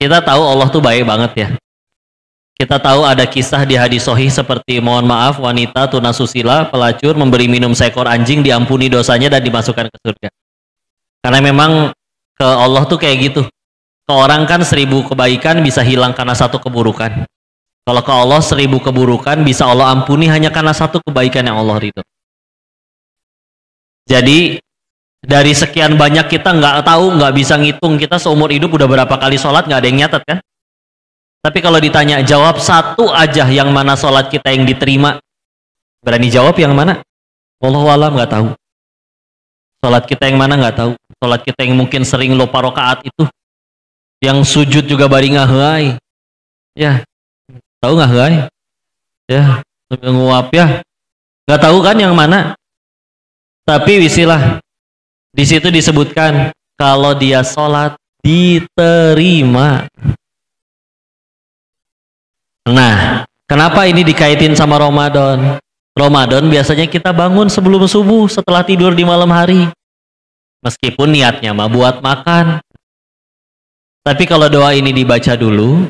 Kita tahu Allah tuh baik banget ya. Kita tahu ada kisah di hadis sahih seperti mohon maaf wanita tunasusila pelacur memberi minum seekor anjing diampuni dosanya dan dimasukkan ke surga. Karena memang ke Allah tuh kayak gitu. Ke orang kan 1000 kebaikan bisa hilang karena satu keburukan. Kalau ke Allah 1000 keburukan bisa Allah ampuni hanya karena satu kebaikan yang Allah ridho. Jadi dari sekian banyak kita nggak tahu, nggak bisa ngitung kita seumur hidup udah berapa kali sholat, nggak ada yang nyatet kan? Tapi kalau ditanya jawab satu aja yang mana sholat kita yang diterima, berani jawab yang mana? Wallahu a'lam, nggak tahu. Sholat kita yang mana nggak tahu. Sholat kita yang mungkin sering lupa rakaat itu, yang sujud juga bari ngahai, ya tahu ngahai, ya nguap ya, nggak tahu kan yang mana. Tapi wisilah di situ disebutkan kalau dia sholat diterima. Nah, kenapa ini dikaitin sama Ramadan? Ramadan biasanya kita bangun sebelum subuh setelah tidur di malam hari. Meskipun niatnya mah buat makan. Tapi kalau doa ini dibaca dulu,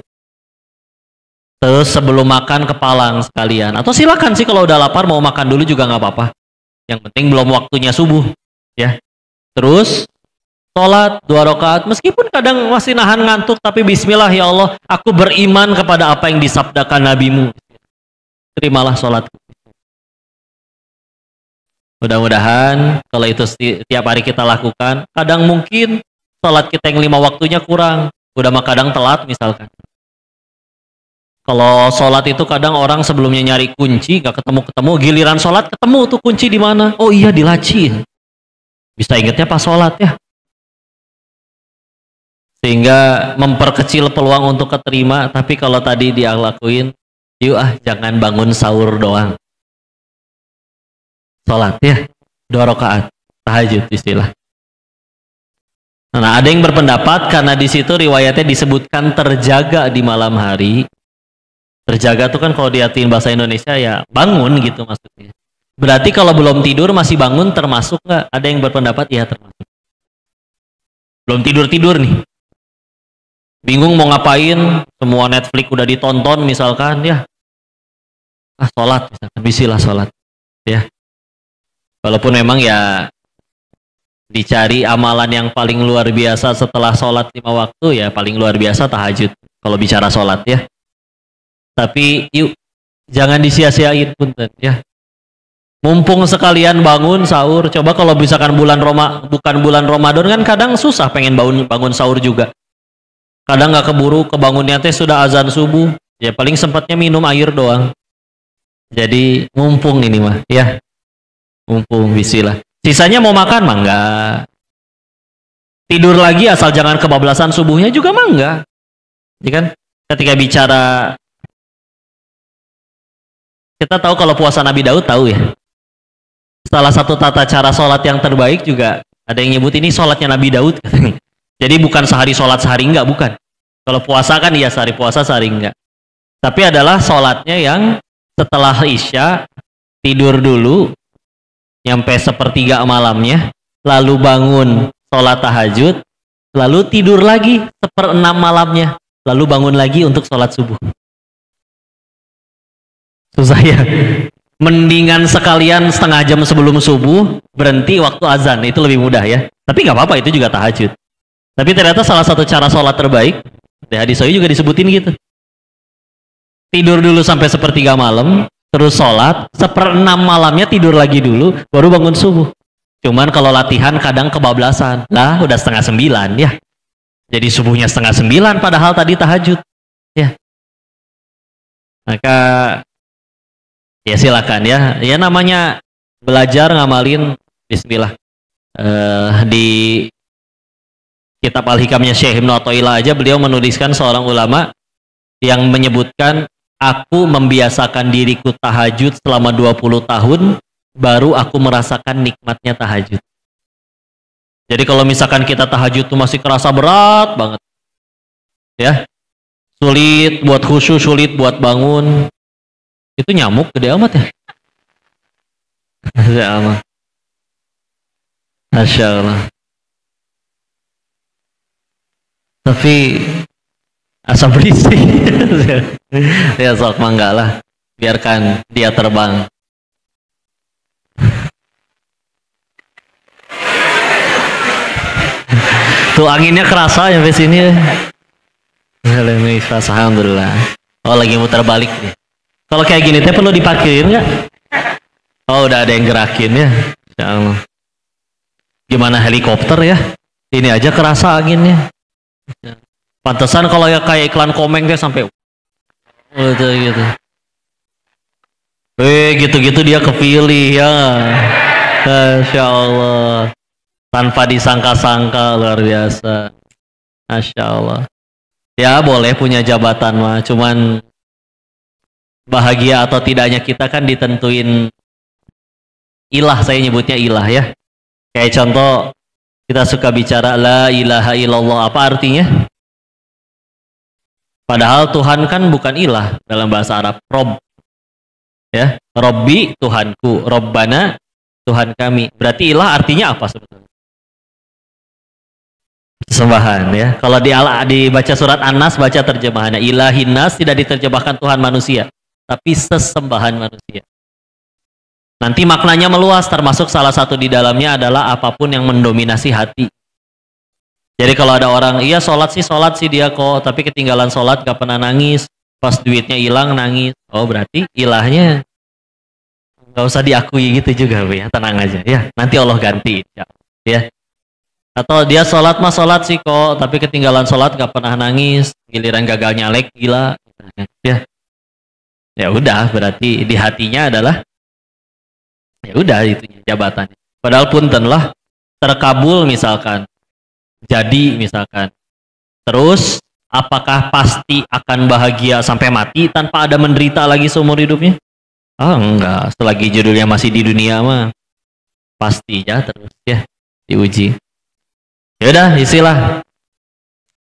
terus sebelum makan kepalang sekalian. Atau silakan sih kalau udah lapar mau makan dulu juga nggak apa-apa. Yang penting belum waktunya subuh, ya. Terus sholat 2 rakaat, meskipun kadang masih nahan ngantuk, tapi bismillah ya Allah, aku beriman kepada apa yang disabdakan nabimu. Terimalah sholatku. Mudah-mudahan kalau itu tiap hari kita lakukan. Kadang mungkin sholat kita yang 5 waktunya kurang, udah mah kadang telat misalkan. Kalau sholat itu kadang orang sebelumnya nyari kunci gak ketemu-ketemu, giliran sholat ketemu tuh kunci di mana? Oh iya di laci. Bisa ingetnya pas sholat ya. Sehingga memperkecil peluang untuk keterima. Tapi kalau tadi dia lakuin, yuk jangan bangun sahur doang. Sholat ya, 2 rakaat tahajud istilah. Nah, ada yang berpendapat karena di situ riwayatnya disebutkan terjaga di malam hari. Terjaga tuh kan kalau diartiin bahasa Indonesia ya bangun gitu maksudnya. Berarti kalau belum tidur masih bangun termasuk nggak? Ada yang berpendapat ya termasuk. Belum tidur-tidur nih. Bingung mau ngapain, semua Netflix udah ditonton misalkan ya. Sholat misalkan, bisilah sholat ya. Walaupun memang ya dicari amalan yang paling luar biasa setelah sholat 5 waktu ya paling luar biasa tahajud kalau bicara sholat ya. Tapi yuk jangan disia-siain punten ya. Mumpung sekalian bangun sahur, coba kalau misalkan bukan bulan Ramadan kan kadang susah pengen bangun sahur juga. Kadang nggak keburu kebangunnya teh sudah azan subuh, ya paling sempatnya minum air doang. Jadi mumpung ini mah ya. Mumpung bisilah. Sisanya mau makan mah enggak. Tidur lagi asal jangan kebablasan subuhnya juga mah enggak. Ya kan? Ketika bicara kita tahu kalau puasa Nabi Daud tahu ya. Salah satu tata cara sholat yang terbaik juga ada yang nyebut ini sholatnya Nabi Daud. Jadi bukan sehari sholat sehari enggak, bukan. Kalau puasa kan iya sehari puasa sehari enggak. Tapi adalah sholatnya yang setelah Isya tidur dulu nyampe 1/3 malamnya, lalu bangun sholat tahajud, lalu tidur lagi 1/6 malamnya, lalu bangun lagi untuk sholat subuh. Susah ya. Mendingan sekalian setengah jam sebelum subuh berhenti waktu azan, itu lebih mudah ya. Tapi nggak apa-apa, itu juga tahajud. Tapi ternyata salah satu cara sholat terbaik di hadis sahih juga disebutin gitu. Tidur dulu sampai 1/3 malam, terus sholat, 1/6 malamnya tidur lagi dulu, baru bangun subuh. Cuman kalau latihan kadang kebablasan. Lah, udah 8:30 ya. Jadi subuhnya 8:30 padahal tadi tahajud. Ya. Maka ya silakan ya. Ya namanya belajar ngamalin bismillah. Di kitab Al-Hikamnya Syekh Ibnu Athaillah aja beliau menuliskan seorang ulama yang menyebutkan aku membiasakan diriku tahajud selama 20 tahun, baru aku merasakan nikmatnya tahajud. Jadi kalau misalkan kita tahajud itu masih kerasa berat banget. Ya. Sulit buat khusyuk, sulit buat bangun. Itu nyamuk gede amat ya. Masya Allah. Masya Allah. Tapi Asa berisik. Ya sok mangga lah. Biarkan dia terbang. Tuh anginnya kerasa sampai sini ya. Alhamdulillah. Oh lagi muter balik nih. Kalau kayak gini teh perlu diparkirin nggak? Oh udah ada yang gerakin ya. Insya Allah. Gimana helikopter ya? Ini aja kerasa anginnya. Pantesan kalau ya kayak iklan Komeng teh sampai gitu. Gitu-gitu dia kepilih ya. Masya Allah. Tanpa disangka-sangka, luar biasa. Masya Allah. Ya boleh punya jabatan mah, cuman bahagia atau tidaknya kita kan ditentuin ilah, saya nyebutnya ilah ya. Kayak contoh, kita suka bicara la ilaha illallah, apa artinya? Padahal Tuhan kan bukan ilah dalam bahasa Arab, Rob. Ya, Robbi Tuhanku, Robbana Tuhan kami. Berarti ilah artinya apa sebetulnya? Sesembahan ya. Kalau dibaca surat An-Nas, baca terjemahannya ilahin nas, tidak diterjemahkan Tuhan manusia, tapi sesembahan manusia. Nanti maknanya meluas, termasuk salah satu di dalamnya adalah apapun yang mendominasi hati. Jadi kalau ada orang, iya sholat sih dia kok, tapi ketinggalan sholat gak pernah nangis, pas duitnya hilang nangis. Oh berarti ilahnya gak usah diakui gitu juga ya, tenang aja ya. Nanti Allah ganti ya. Atau dia sholat sih kok, tapi ketinggalan sholat gak pernah nangis, giliran gagal nyalek gila. Ya udah, berarti di hatinya adalah ya udah itu jabatannya. Padahal punten lah terkabul misalkan, jadi misalkan, terus apakah pasti akan bahagia sampai mati tanpa ada menderita lagi seumur hidupnya? Ah enggak, selagi judulnya masih di dunia mah pasti ya terus ya diuji. Yaudah, isilah.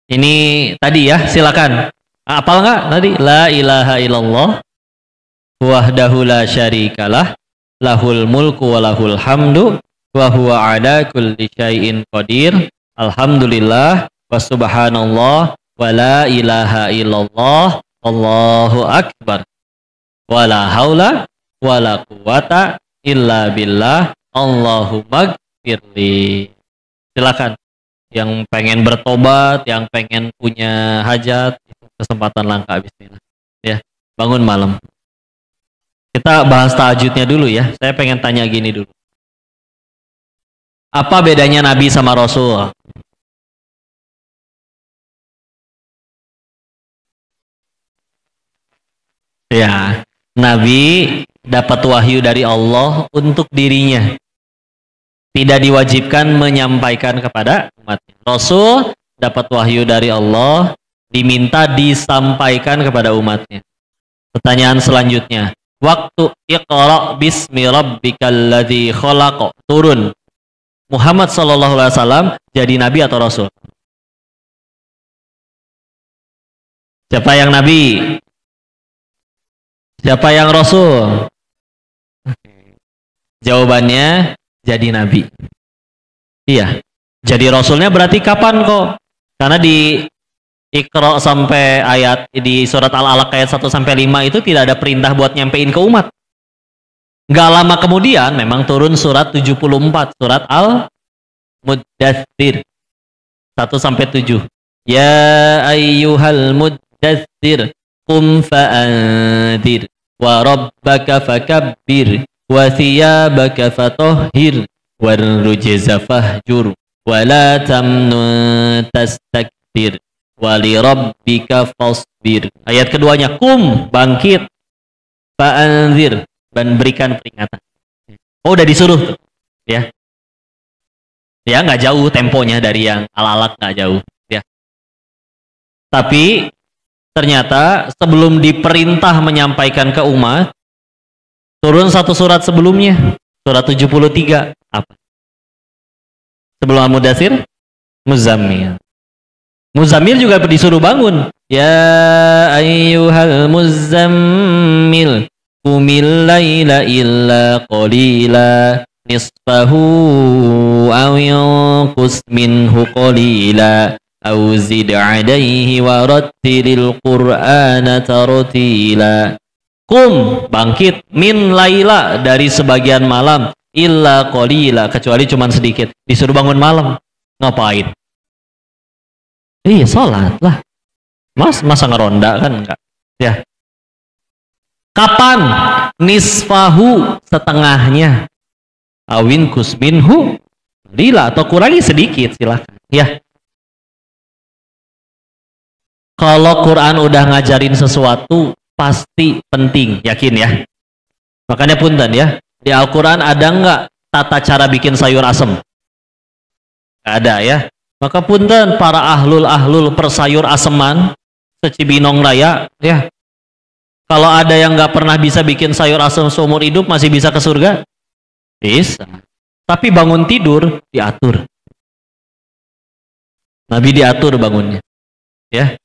Ini tadi ya, silakan. Apal nggak tadi? La ilaha illallah wahdahu la syarikalah lahul mulku wa lahul hamdu wa huwa ala kulli syai'in qadir. Alhamdulillah wa subhanallah wa la ilaha illallah Allahu akbar. Wa la haula wa la quwata illa billah Allahumma gfirli. Silakan. Yang pengen bertobat, yang pengen punya hajat, kesempatan langka bismillah. Ya, bangun malam. Kita bahas tahajudnya dulu ya. Saya pengen tanya gini dulu. Apa bedanya Nabi sama Rasul? Ya, Nabi dapat wahyu dari Allah untuk dirinya. Tidak diwajibkan menyampaikan kepada umatnya. Rasul dapat wahyu dari Allah, diminta disampaikan kepada umatnya. Pertanyaan selanjutnya, waktu Iqra bismi rabbikal ladzi khalaq turun, Muhammad sallallahu alaihi wasallam jadi nabi atau rasul? Siapa yang nabi? Siapa yang rasul? Jawabannya jadi nabi. Iya. Jadi rasulnya berarti kapan kok? Karena di Iqra sampai ayat di surat Al-Alaq ayat 1 sampai 5 itu tidak ada perintah buat nyampein ke umat. Nggak lama kemudian memang turun surat 74, surat Al-Muddatsir 1 sampai 7. Ya ayyuhal muddatsir qum fa'andzir wa rabbaka fakabbir wa thiyabaka fatahhir warrujza fahjur wa la tamnun tastakbir wa li rabbika fasbir. Ayat keduanya, kum, bangkit, fa'anzir, dan berikan peringatan. Oh udah disuruh tuh ya. Ya nggak jauh temponya dari yang Al-Alaq, nggak jauh ya. Tapi ternyata sebelum diperintah menyampaikan ke umat, turun satu surat sebelumnya, surat 73. Apa? Sebelum Al-Mudatsir, Muzammil. Muzammil juga disuruh bangun. Ya ayyuhal muzammil qumil laila illa qalila nisfahu aw yanqus minhu qalila Au zid 'alaihi wa rattilil Qur'ana tartila. Kum, bangkit, min laila, dari sebagian malam, illa qalila, kecuali cuman sedikit. Disuruh bangun malam, ngapain? Iya, sholat lah. Masa ngeronda kan enggak? Ya. Kapan? Nisfahu, setengahnya. Awin kusminhu lila, atau kurangi sedikit, silakan. Ya. Kalau Quran udah ngajarin sesuatu pasti penting, yakin ya. Makanya punten ya, di Al-Quran ada nggak tata cara bikin sayur asem? Nggak ada ya. Maka punten para ahlul persayur aseman secibinong raya ya. Kalau ada yang nggak pernah bisa bikin sayur asem seumur hidup, masih bisa ke surga? Bisa. Tapi bangun tidur diatur. Nabi diatur bangunnya. Ya.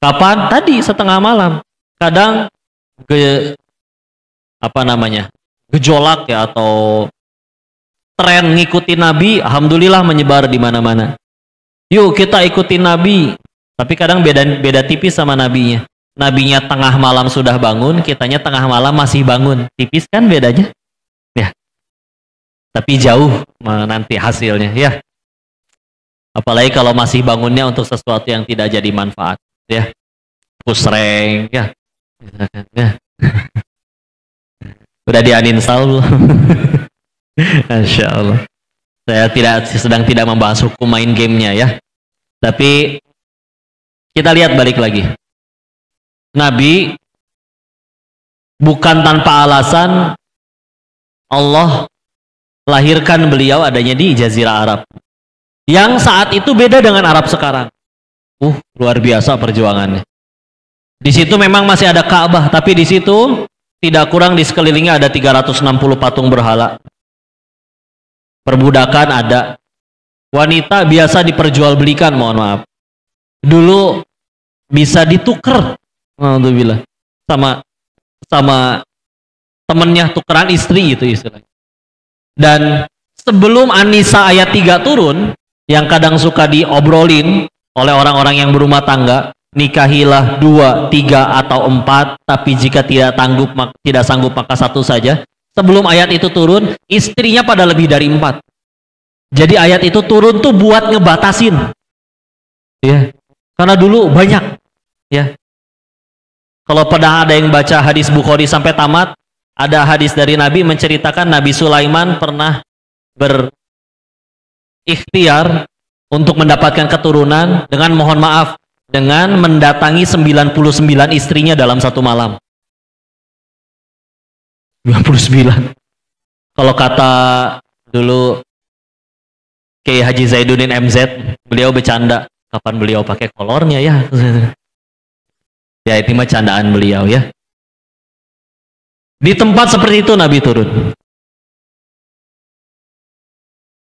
Kapan? Tadi setengah malam. Kadang gejolak ya, atau tren ngikutin Nabi, alhamdulillah menyebar di mana-mana. Yuk kita ikutin Nabi. Tapi kadang beda tipis sama nabinya. Nabinya tengah malam sudah bangun, kitanya tengah malam masih bangun. Tipis kan bedanya? Ya. Tapi jauh nanti hasilnya ya. Apalagi kalau masih bangunnya untuk sesuatu yang tidak jadi manfaat ya. Pusreng ya. Ya. Udah di-uninstall belum? Masya Allah. Saya sedang tidak membahas hukum main gamenya ya. Tapi kita lihat balik lagi. Nabi bukan tanpa alasan Allah lahirkan beliau adanya di Jazirah Arab. Yang saat itu beda dengan Arab sekarang. Luar biasa perjuangannya. Di situ memang masih ada Ka'bah, tapi di situ tidak kurang di sekelilingnya ada 360 patung berhala. Perbudakan ada. Wanita biasa diperjualbelikan, mohon maaf. Dulu bisa ditukar, alhamdulillah, sama temennya, tukeran istri gitu istilahnya. Dan sebelum An-Nisa ayat 3 turun, yang kadang suka diobrolin oleh orang-orang yang berumah tangga, nikahilah 2, 3 atau 4, tapi jika tidak sanggup maka 1 saja. Sebelum ayat itu turun, istrinya pada lebih dari 4. Jadi ayat itu turun tuh buat ngebatasin. Ya. Karena dulu banyak. Ya. Kalau pernah ada yang baca hadis Bukhari sampai tamat, ada hadis dari Nabi menceritakan Nabi Sulaiman pernah berikhtiar untuk mendapatkan keturunan dengan mohon maaf, dengan mendatangi 99 istrinya dalam satu malam. 99. Kalau kata dulu Kiai Haji Zaiduddin MZ, beliau bercanda, kapan beliau pakai kolornya ya? Ya itu mah candaan beliau ya. Di tempat seperti itu Nabi turun.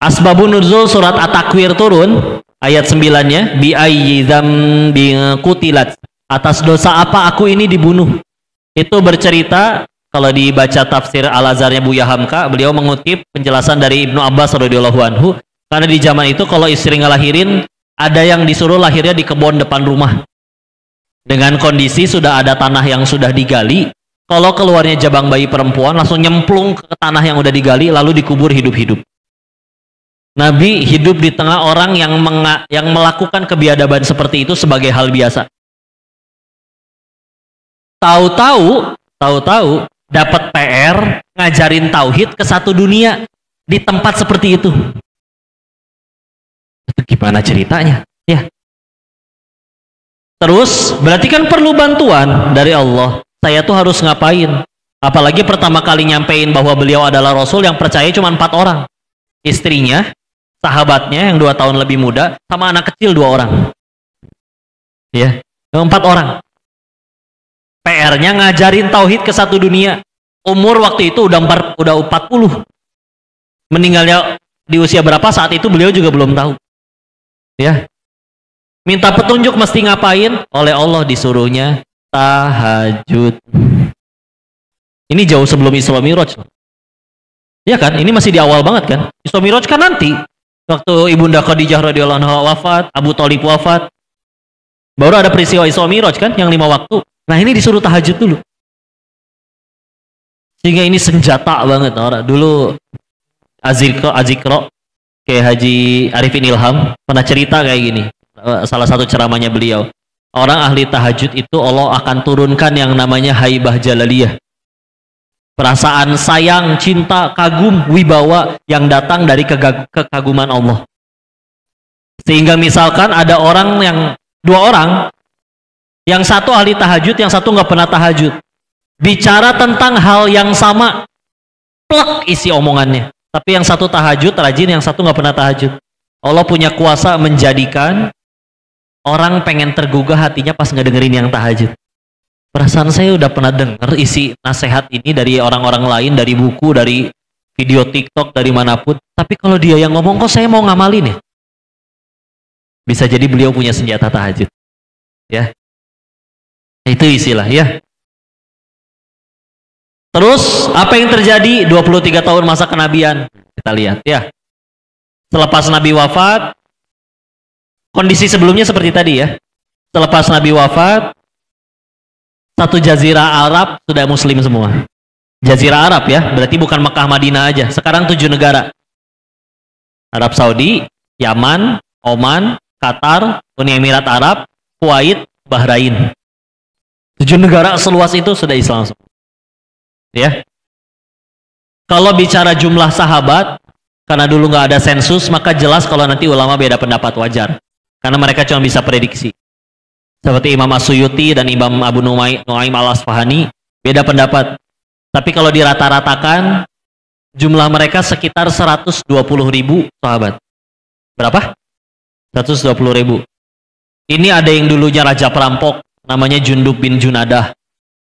Asbabun nuzul surat At-Takwir turun, ayat 9-nya, bi ayyi dzambin qutilat, atas dosa apa aku ini dibunuh. Itu bercerita, kalau dibaca tafsir Al-Azharnya Buya Hamka, beliau mengutip penjelasan dari Ibnu Abbas radhiyallahu anhu, karena di zaman itu kalau istri ngelahirin, ada yang disuruh lahirnya di kebun depan rumah. Dengan kondisi sudah ada tanah yang sudah digali, kalau keluarnya jabang bayi perempuan langsung nyemplung ke tanah yang udah digali lalu dikubur hidup-hidup. Nabi hidup di tengah orang yang melakukan kebiadaban seperti itu sebagai hal biasa. Tahu-tahu dapat PR ngajarin tauhid ke satu dunia di tempat seperti itu. Itu gimana ceritanya? Ya. Terus berarti kan perlu bantuan dari Allah. Saya tuh harus ngapain? Apalagi pertama kali nyampein bahwa beliau adalah Rasul, yang percaya cuma 4 orang. Istrinya, sahabatnya yang 2 tahun lebih muda, sama anak kecil 2 orang. Ya, 4 orang. PR-nya ngajarin tauhid ke satu dunia. Umur waktu itu udah 40. Meninggalnya di usia berapa saat itu beliau juga belum tahu. Ya. Minta petunjuk mesti ngapain? Oleh Allah disuruhnya tahajud. Ini jauh sebelum Isra Mi'raj. Ya kan? Ini masih di awal banget kan? Isra Mi'raj kan nanti. Waktu Ibunda Khadijah radhiyallahu anha wafat, Abu Thalib wafat, baru ada peristiwa Isra Mi'raj kan, yang 5 waktu. Nah ini disuruh tahajud dulu. Sehingga ini senjata banget orang. Dulu Azikro kayak Haji Arifin Ilham pernah cerita kayak gini. Salah satu ceramahnya beliau. Orang ahli tahajud itu Allah akan turunkan yang namanya haibah jalaliyah. Perasaan sayang, cinta, kagum, wibawa yang datang dari kekaguman Allah. Sehingga misalkan ada dua orang, yang satu ahli tahajud, yang satu nggak pernah tahajud. Bicara tentang hal yang sama, plek isi omongannya. Tapi yang satu tahajud, rajin, yang satu nggak pernah tahajud. Allah punya kuasa menjadikan orang pengen tergugah hatinya pas ngedengerin yang tahajud. Perasaan saya udah pernah dengar isi nasihat ini dari orang-orang lain, dari buku, dari video TikTok, dari manapun. Tapi kalau dia yang ngomong, kok saya mau ngamalin ya? Bisa jadi beliau punya senjata tahajud. Ya, itu istilah ya. Terus apa yang terjadi 23 tahun masa kenabian? Kita lihat ya. Selepas Nabi wafat, kondisi sebelumnya seperti tadi ya. Selepas Nabi wafat, satu jazirah Arab sudah muslim semua. Jazirah Arab ya, berarti bukan Mekah Madinah aja. Sekarang 7 negara. Arab Saudi, Yaman, Oman, Qatar, Uni Emirat Arab, Kuwait, Bahrain. 7 negara seluas itu sudah Islam semua. Ya. Kalau bicara jumlah sahabat, karena dulu nggak ada sensus, maka jelas kalau nanti ulama beda pendapat wajar. Karena mereka cuma bisa prediksi. Seperti Imam As-Suyuti dan Imam Abu Nuaim Al-Asfahani beda pendapat. Tapi kalau dirata-ratakan jumlah mereka sekitar 120.000 sahabat. Berapa? 120.000. Ini ada yang dulunya raja perampok, namanya Jundub bin Junadah.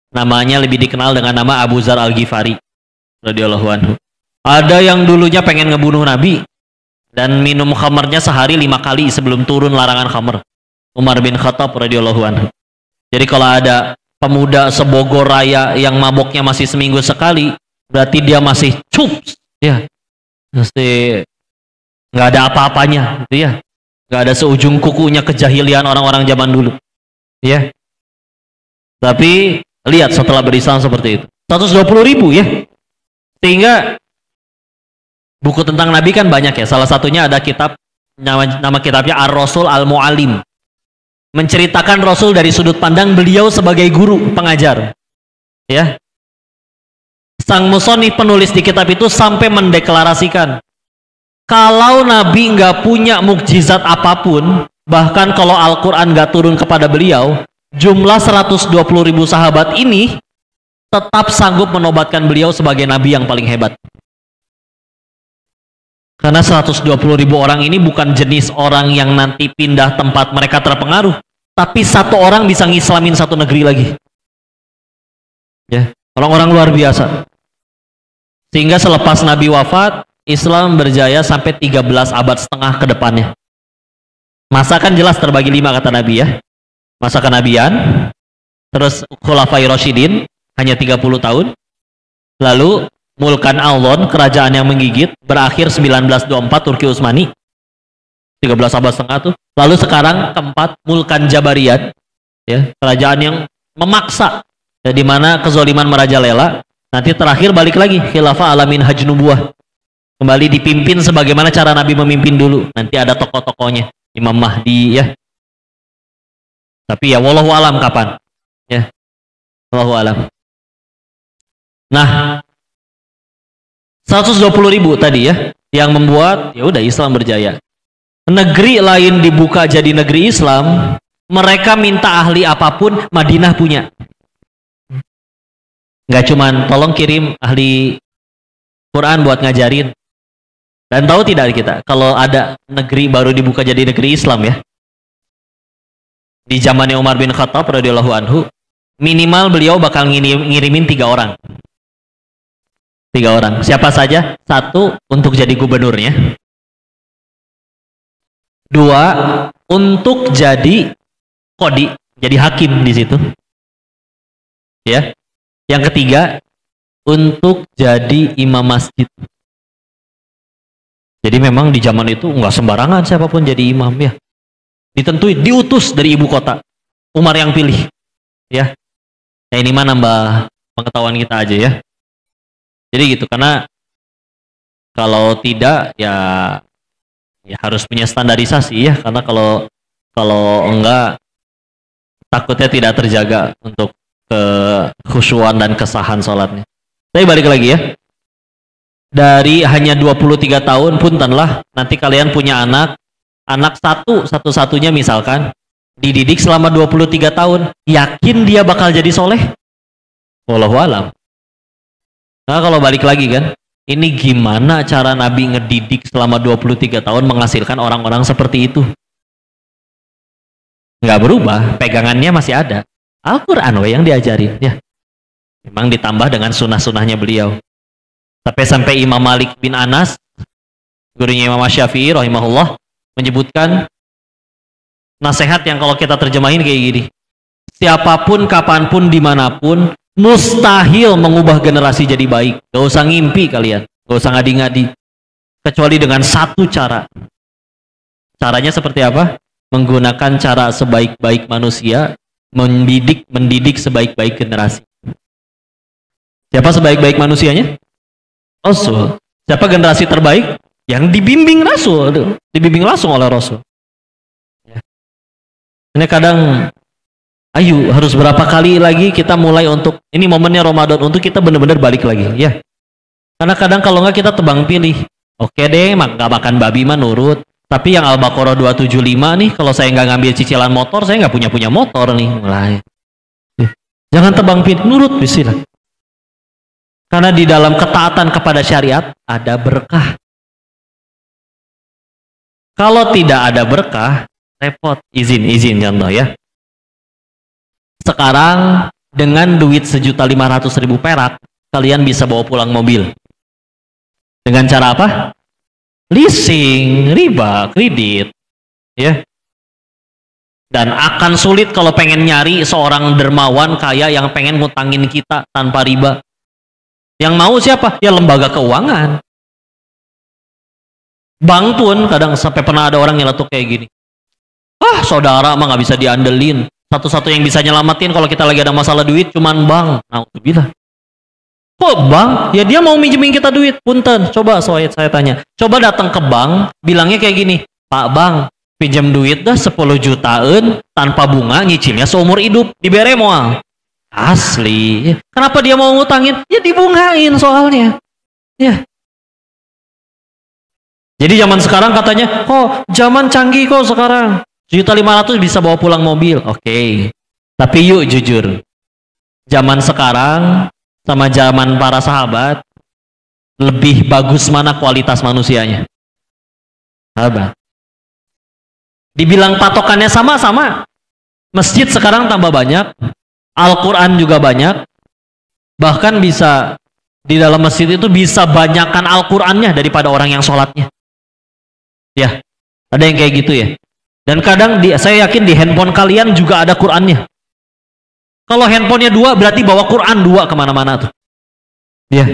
Namanya lebih dikenal dengan nama Abu Zar Al-Ghifari radhiyallahu anhu. Ada yang dulunya pengen ngebunuh Nabi dan minum khamernya sehari 5 kali sebelum turun larangan khamer. Umar bin Khattab radhiyallahu anhu. Jadi kalau ada pemuda sebogor raya yang maboknya masih seminggu sekali, berarti dia masih cups, ya, mesti nggak ada apa-apanya, gitu ya, nggak ada seujung kukunya kejahilian orang-orang zaman dulu, ya. Tapi lihat setelah berislam seperti itu, 120.000 ya, sehingga buku tentang Nabi kan banyak ya. Salah satunya ada kitab nama kitabnya Ar-Rasul Al-Mu'alim. Menceritakan Rasul dari sudut pandang beliau sebagai guru pengajar. Ya. Sang musonif penulis di kitab itu sampai mendeklarasikan kalau Nabi nggak punya mukjizat apapun, bahkan kalau Al-Quran nggak turun kepada beliau, jumlah 120.000 sahabat ini tetap sanggup menobatkan beliau sebagai Nabi yang paling hebat. Karena 120.000 orang ini bukan jenis orang yang nanti pindah tempat mereka terpengaruh, tapi satu orang bisa ngislamin satu negeri lagi. Ya, orang-orang luar biasa. Sehingga selepas Nabi wafat, Islam berjaya sampai 13 abad setengah ke depannya. Masa kan jelas terbagi 5 kata Nabi ya. Masa kenabian, terus Khulafai Rasyidin hanya 30 tahun. Lalu Mulkan Alon, kerajaan yang menggigit, berakhir 1924 Turki Utsmani. 13 abad setengah tuh. Lalu sekarang keempat Mulkan Jabariyat, ya, kerajaan yang memaksa, ya, di mana kezaliman merajalela. Nanti terakhir balik lagi Khilafah Alamin Haj Nubuwah. Kembali dipimpin sebagaimana cara Nabi memimpin dulu. Nanti ada tokoh-tokohnya, Imam Mahdi ya. Tapi ya wallahu alam kapan. Ya. Wallahu alam. Nah, 120.000 tadi ya, yang membuat ya udah Islam berjaya. Negeri lain dibuka jadi negeri Islam, mereka minta ahli apapun, Madinah punya. Nggak cuman tolong kirim ahli Quran buat ngajarin. Dan tahu tidak kita, kalau ada negeri baru dibuka jadi negeri Islam ya, di zamannya Umar bin Khattab radhiyallahu anhu, minimal beliau bakal ngirimin 3 orang. 3 orang. Siapa saja? 1 untuk jadi gubernurnya. 2 untuk jadi qadi, jadi hakim di situ. Ya. Yang ketiga untuk jadi imam masjid. Jadi memang di zaman itu nggak sembarangan siapapun jadi imam ya. Ditentui, diutus dari ibu kota. Umar yang pilih. Ya. Nah ini mah nambah pengetahuan kita aja ya. Jadi gitu, karena kalau tidak ya harus punya standarisasi ya, karena kalau enggak takutnya tidak terjaga untuk kekhusyuan dan kesahan sholatnya. Tapi balik lagi ya. Dari hanya 23 tahun puntenlah nanti kalian punya anak satu-satunya misalkan dididik selama 23 tahun, yakin dia bakal jadi soleh? Wallahu alam. Nah kalau balik lagi kan, ini gimana cara Nabi ngedidik selama 23 tahun menghasilkan orang-orang seperti itu? Nggak berubah, pegangannya masih ada. Al-Quran yang diajarin ya. Memang ditambah dengan sunnah-sunnahnya beliau. Sampai Imam Malik bin Anas, gurunya Imam Syafi'i rahimahullah, menyebutkan nasihat yang kalau kita terjemahin kayak gini. Siapapun, kapanpun, dimanapun, mustahil mengubah generasi jadi baik. Gak usah ngimpi kalian, gak usah ngadi-ngadi. Kecuali dengan satu cara. Caranya seperti apa? Menggunakan cara sebaik-baik manusia, mendidik sebaik-baik generasi. Siapa sebaik-baik manusianya? Rasul. Siapa generasi terbaik? Yang dibimbing Rasul, dibimbing langsung oleh Rasul. Ya. Ini kadang, ayo harus berapa kali lagi kita mulai untuk, ini momennya Ramadan, untuk kita benar-benar balik lagi, ya. Karena kadang kalau nggak kita tebang pilih, oke deh, nggak makan babi mah nurut. Tapi yang Al-Baqarah 275 nih, kalau saya nggak ngambil cicilan motor, saya nggak punya motor nih. Mulai. Jangan tebang pilih, nurut bismillah. Karena di dalam ketaatan kepada syariat ada berkah. Kalau tidak ada berkah, repot. Izin contoh ya. Sekarang dengan duit 1.500.000 perak, kalian bisa bawa pulang mobil. Dengan cara apa? Leasing, riba, kredit. Ya. Dan akan sulit kalau pengen nyari seorang dermawan kaya yang pengen ngutangin kita tanpa riba. Yang mau siapa? Ya lembaga keuangan. Bank pun kadang sampai pernah ada orang nyeletuk kayak gini. Ah, saudara mah nggak bisa diandelin. Satu-satu yang bisa nyelamatin kalau kita lagi ada masalah duit cuman bank. Nah, itu bilang. Kok bank? Ya dia mau minjemin kita duit. Punten, coba saya tanya. Coba datang ke bank, bilangnya kayak gini. Pak Bang, pinjam duit dah 10 jutaan tanpa bunga, nyicilnya seumur hidup. Dibere moal. Asli. Kenapa dia mau ngutangin? Ya dibungain soalnya. Ya. Jadi zaman sekarang katanya, kok zaman canggih kok sekarang. 1.500.000 bisa bawa pulang mobil. Oke. Tapi yuk jujur. Zaman sekarang sama zaman para sahabat, lebih bagus mana kualitas manusianya? Apa? Dibilang patokannya sama-sama. Masjid sekarang tambah banyak. Al-Quran juga banyak, bahkan bisa di dalam masjid itu bisa banyakkan Al-Qurannya daripada orang yang sholatnya. Ya, ada yang kayak gitu ya. Dan kadang saya yakin di handphone kalian juga ada Qurannya. Kalau handphonenya 2 berarti bawa Quran 2 kemana-mana tuh. Ya.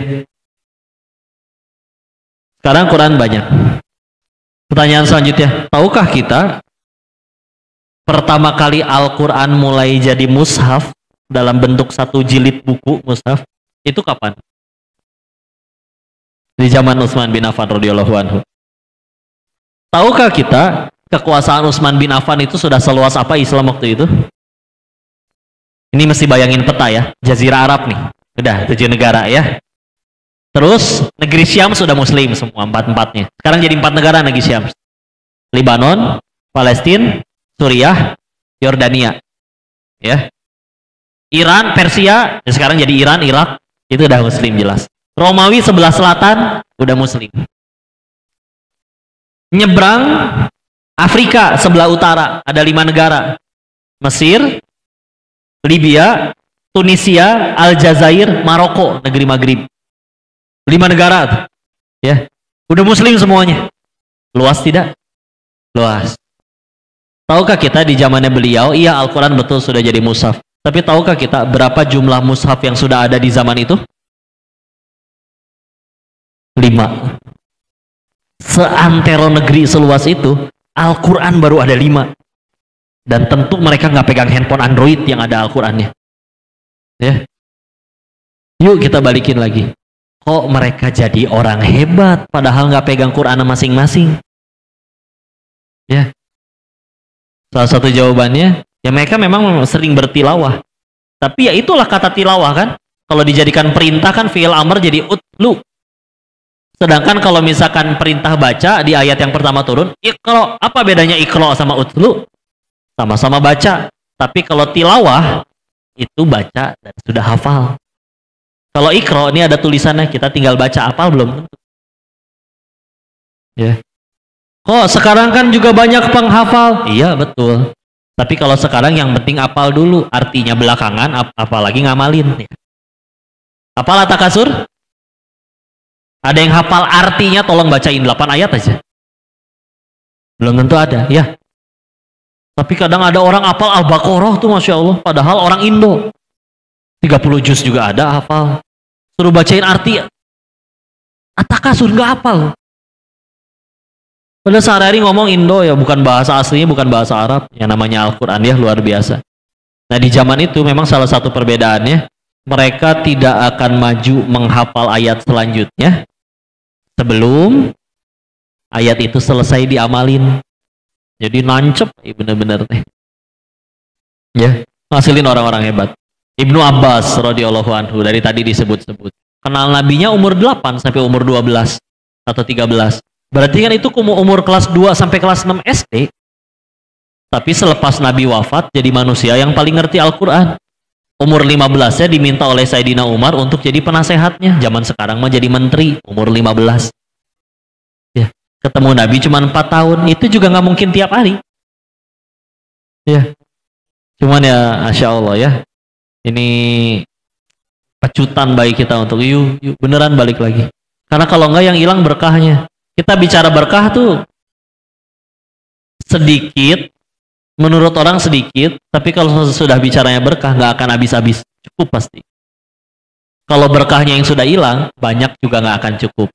Sekarang Quran banyak. Pertanyaan selanjutnya, tahukah kita pertama kali Al-Quran mulai jadi mushaf dalam bentuk satu jilid buku mushaf itu kapan? Di zaman Utsman bin Affan radhiyallahu anhu. Tahukah kita kekuasaan Utsman bin Affan itu sudah seluas apa Islam waktu itu? Ini mesti bayangin peta ya, Jazirah Arab nih, udah 7 negara ya. Terus negeri Syam sudah Muslim semua 4-4-nya. Sekarang jadi 4 negara negeri Syam. Lebanon, Palestina, Suriah, Yordania, ya. Iran, Persia, ya sekarang jadi Iran, Irak, itu udah Muslim jelas. Romawi sebelah selatan udah Muslim. Nyebrang Afrika sebelah utara ada 5 negara: Mesir, Libya, Tunisia, Aljazair, Maroko, negeri Maghrib. 5 negara, ya, udah Muslim semuanya. Luas tidak? Luas. Tahukah kita di zamannya beliau, iya Al-Quran betul sudah jadi mushaf. Tapi tahukah kita berapa jumlah mushaf yang sudah ada di zaman itu? 5. seantero negeri seluas itu, Al-Quran baru ada 5. Dan tentu mereka nggak pegang handphone Android yang ada Al-Qurannya. Ya. Yuk kita balikin lagi. Kok mereka jadi orang hebat padahal nggak pegang Quran masing-masing? Ya. Salah satu jawabannya, ya mereka memang sering bertilawah. Tapi ya itulah kata tilawah kan. Kalau dijadikan perintah kan fi'il amr jadi utlu. Sedangkan kalau misalkan perintah baca di ayat yang pertama turun, iqra. Apa bedanya iqra sama utlu? Sama-sama baca. Tapi kalau tilawah itu baca dan sudah hafal. Kalau iqra ini ada tulisannya, kita tinggal baca, hafal belum? Ya. Kok sekarang kan juga banyak penghafal? Iya betul. Tapi kalau sekarang yang penting hafal dulu, artinya belakangan apalagi ngamalin. Ya. Hafal At-Takasur? Ada yang hafal artinya, tolong bacain 8 ayat aja. Belum tentu ada, ya. Tapi kadang ada orang hafal Al-Baqarah tuh Masya Allah, padahal orang Indo. 30 juz juga ada hafal. Suruh bacain arti At-Takasur nggak hafal. Padahal sehari-hari ngomong Indo ya, bukan bahasa aslinya, bukan bahasa Arab. Yang namanya Al-Quran ya luar biasa. Nah di zaman itu memang salah satu perbedaannya, mereka tidak akan maju menghafal ayat selanjutnya sebelum ayat itu selesai diamalin. Jadi nancep, bener-bener teh. Ya, ngasilin orang-orang hebat. Ibnu Abbas radhiyallahu anhu dari tadi disebut-sebut. Kenal nabinya umur 8 sampai umur 12 atau 13. Berarti kan itu umur kelas 2 sampai kelas 6 SD. Tapi selepas Nabi wafat jadi manusia yang paling ngerti Al-Qur'an. Umur 15-nya diminta oleh Sayyidina Umar untuk jadi penasehatnya. Zaman sekarang mah jadi menteri umur 15. Ya, ketemu Nabi cuma 4 tahun. Itu juga nggak mungkin tiap hari. Ya. Cuman ya Masya Allah ya. Ini pecutan bagi kita untuk yuk beneran balik lagi. Karena kalau enggak yang hilang berkahnya. Kita bicara berkah tuh sedikit, menurut orang sedikit, tapi kalau sudah bicaranya berkah nggak akan habis-habis, cukup pasti. Kalau berkahnya yang sudah hilang, banyak juga nggak akan cukup.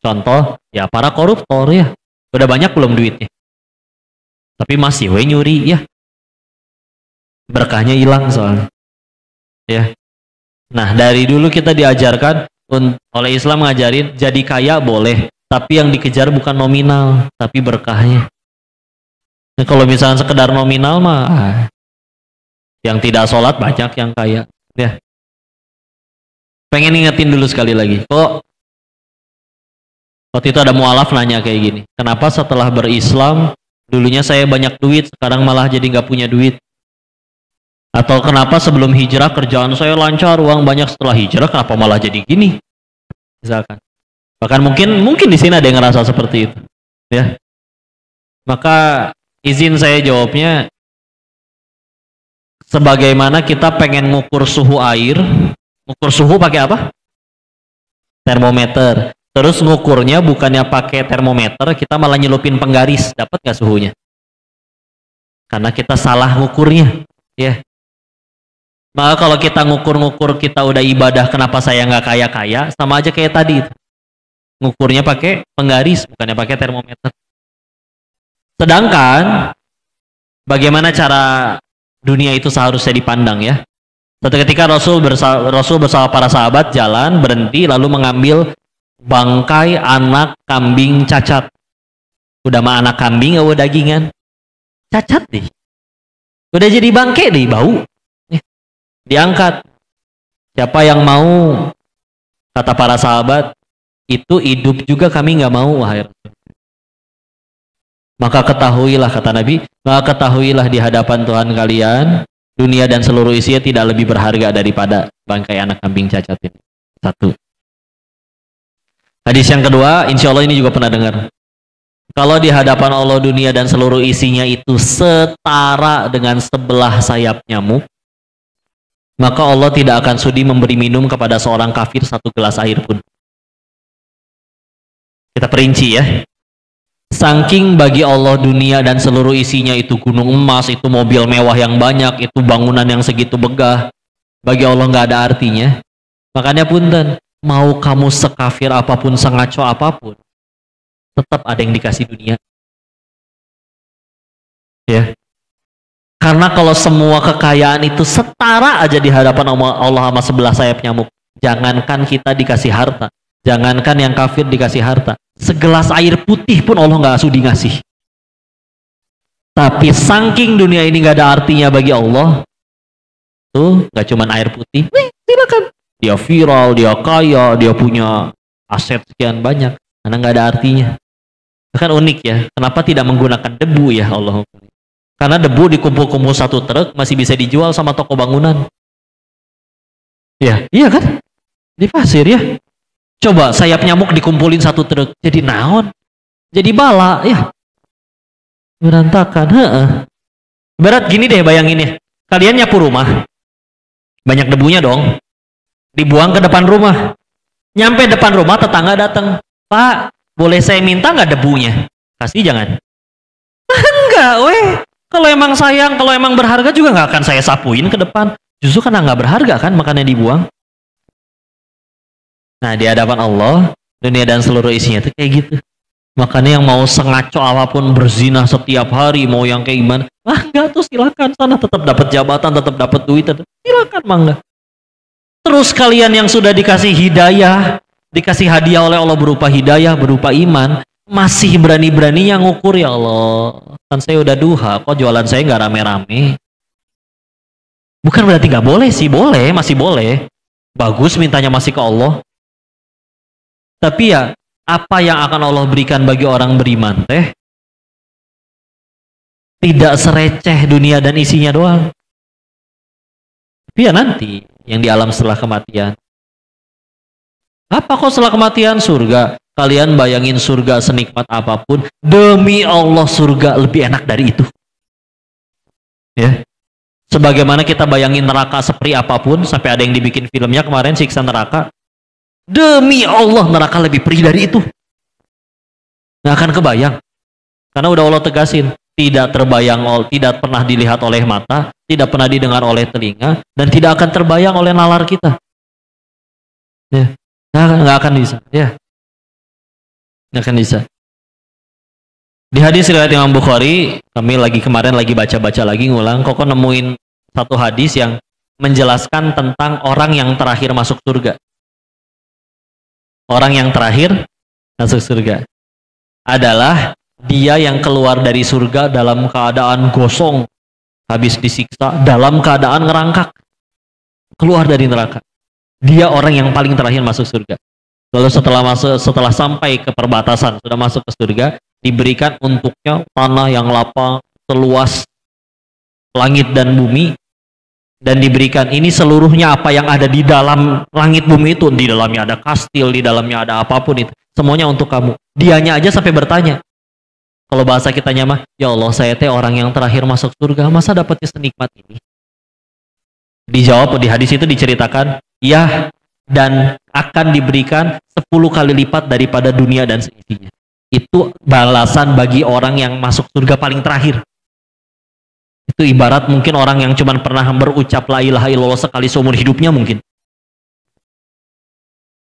Contoh, ya para koruptor ya, udah banyak belum duitnya, tapi masih nyuri ya, berkahnya hilang soalnya. Ya. Nah, dari dulu kita diajarkan oleh Islam ngajarin jadi kaya boleh, tapi yang dikejar bukan nominal, tapi berkahnya. Nah, kalau misalnya sekedar nominal mah yang tidak sholat banyak yang kaya. Ya. Pengen ingetin dulu sekali lagi. Kok waktu itu ada mualaf nanya kayak gini, kenapa setelah berislam dulunya saya banyak duit, sekarang malah jadi nggak punya duit? Atau kenapa sebelum hijrah kerjaan saya lancar, uang banyak, setelah hijrah kenapa malah jadi gini? Misalkan. Bahkan mungkin di sini ada yang ngerasa seperti itu. Ya. Maka izin saya jawabnya, sebagaimana kita pengen ngukur suhu air, ngukur suhu pakai apa? Termometer. Terus ngukurnya bukannya pakai termometer, kita malah nyelupin penggaris, dapat nggak suhunya? Karena kita salah ngukurnya. Ya. Maka kalau kita ngukur-ngukur kita udah ibadah, kenapa saya nggak kaya-kaya? Sama aja kayak tadi. Ngukurnya pakai penggaris, bukannya pakai termometer. Sedangkan, bagaimana cara dunia itu seharusnya dipandang ya? Suatu ketika Rasul bersama para sahabat jalan, berhenti, lalu mengambil bangkai anak kambing cacat. Udah mah anak kambing, udah dagingan. Cacat deh. Udah jadi bangkai deh, bau. Diangkat. Siapa yang mau, kata para sahabat, itu hidup juga kami nggak mau, wahai Rasul. Maka ketahuilah, kata Nabi, maka ketahuilah di hadapan Tuhan kalian, dunia dan seluruh isinya tidak lebih berharga daripada bangkai anak kambing cacat ini. Satu. Hadis yang kedua, insya Allah ini juga pernah dengar. Kalau di hadapan Allah dunia dan seluruh isinya itu setara dengan sebelah sayap nyamuk, maka Allah tidak akan sudi memberi minum kepada seorang kafir 1 gelas air pun. Kita perinci ya. Saking bagi Allah dunia dan seluruh isinya itu gunung emas, itu mobil mewah yang banyak, itu bangunan yang segitu megah, bagi Allah nggak ada artinya. Makanya punten, mau kamu sekafir apapun, sengaco apapun, tetap ada yang dikasih dunia. Ya. Karena kalau semua kekayaan itu setara aja di hadapan Allah sama sebelah sayap nyamuk, jangankan kita dikasih harta, jangankan yang kafir dikasih harta, segelas air putih pun Allah nggak sudi ngasih. Tapi saking dunia ini nggak ada artinya bagi Allah, tuh nggak cuman air putih, silakan. Dia viral, dia kaya, dia punya aset sekian banyak, karena nggak ada artinya. Kan unik ya, kenapa tidak menggunakan debu ya Allah? Karena debu dikumpul-kumpul satu truk masih bisa dijual sama toko bangunan. Ya, iya kan? Di pasir ya. Coba sayap nyamuk dikumpulin satu truk, jadi naon? Jadi bala ya. Berantakan, Berat gini deh bayangin ya. Kalian nyapu rumah, banyak debunya dong. Dibuang ke depan rumah. Nyampe depan rumah tetangga datang. Pak, boleh saya minta nggak debunya? Kasih jangan. Enggak, weh. Kalau emang sayang, kalau emang berharga juga nggak akan saya sapuin ke depan. Justru karena nggak berharga kan, makanya dibuang. Nah, di hadapan Allah, dunia dan seluruh isinya itu kayak gitu. Makanya yang mau sengaco apapun berzina setiap hari, mau yang kayak gimana, enggak tuh silakan sana, tetap dapat jabatan, tetap dapat duit, silakan mangga. Terus kalian yang sudah dikasih hidayah, dikasih hadiah oleh Allah berupa hidayah, berupa iman, masih berani-beraninya ngukur, ya Allah, kan saya udah duha, kok jualan saya nggak rame-rame. Bukan berarti nggak boleh sih, boleh, masih boleh. Bagus mintanya masih ke Allah. Tapi ya, apa yang akan Allah berikan bagi orang beriman teh? Tidak sereceh dunia dan isinya doang. Tapi ya nanti, yang di alam setelah kematian. Apa kok setelah kematian? Surga. Kalian bayangin surga senikmat apapun, demi Allah surga lebih enak dari itu. Ya. Sebagaimana kita bayangin neraka seperti apapun, sampai ada yang dibikin filmnya kemarin, siksa neraka. Demi Allah neraka lebih perih dari itu. Nggak akan kebayang. Karena udah Allah tegasin, tidak terbayang, tidak pernah dilihat oleh mata, tidak pernah didengar oleh telinga, dan tidak akan terbayang oleh nalar kita. Ya. Nggak akan bisa. Ya. Nggak akan bisa. Di hadis riwayat Imam Bukhari, kami kemarin lagi baca-baca lagi ngulang, kok nemuin satu hadis yang menjelaskan tentang orang yang terakhir masuk surga. Orang yang terakhir masuk surga adalah dia yang keluar dari surga dalam keadaan gosong, habis disiksa, dalam keadaan ngerangkak, keluar dari neraka. Dia orang yang paling terakhir masuk surga. Lalu setelah sampai ke perbatasan, sudah masuk ke surga, diberikan untuknya tanah yang lapang, seluas langit dan bumi, dan diberikan ini seluruhnya apa yang ada di dalam langit bumi itu, di dalamnya ada kastil, di dalamnya ada apapun itu, semuanya untuk kamu. Dianya aja sampai bertanya, kalau bahasa kitanya mah, ya Allah saya teh orang yang terakhir masuk surga, masa dapatnya senikmat ini? Dijawab di hadis itu diceritakan, ya, dan akan diberikan 10 kali lipat daripada dunia dan seisinya. Itu balasan bagi orang yang masuk surga paling terakhir. Itu ibarat mungkin orang yang cuma pernah berucap la ilaha illallah sekali seumur hidupnya mungkin.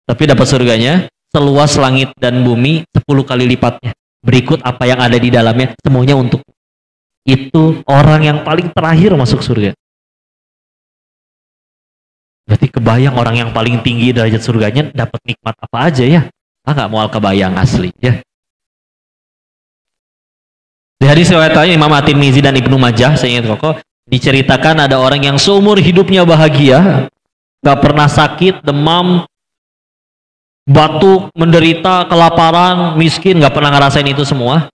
Tapi dapat surganya seluas langit dan bumi 10 kali lipatnya. Berikut apa yang ada di dalamnya, semuanya untuk. Itu orang yang paling terakhir masuk surga. Berarti kebayang orang yang paling tinggi derajat surganya dapat nikmat apa aja ya? Nggak mau kebayang asli ya. Di hadis riwayat Imam At-Tirmizi dan Ibnu Majah, saya ingat kok, diceritakan ada orang yang seumur hidupnya bahagia, nggak pernah sakit, demam, batuk, menderita, kelaparan, miskin, nggak pernah ngerasain itu semua.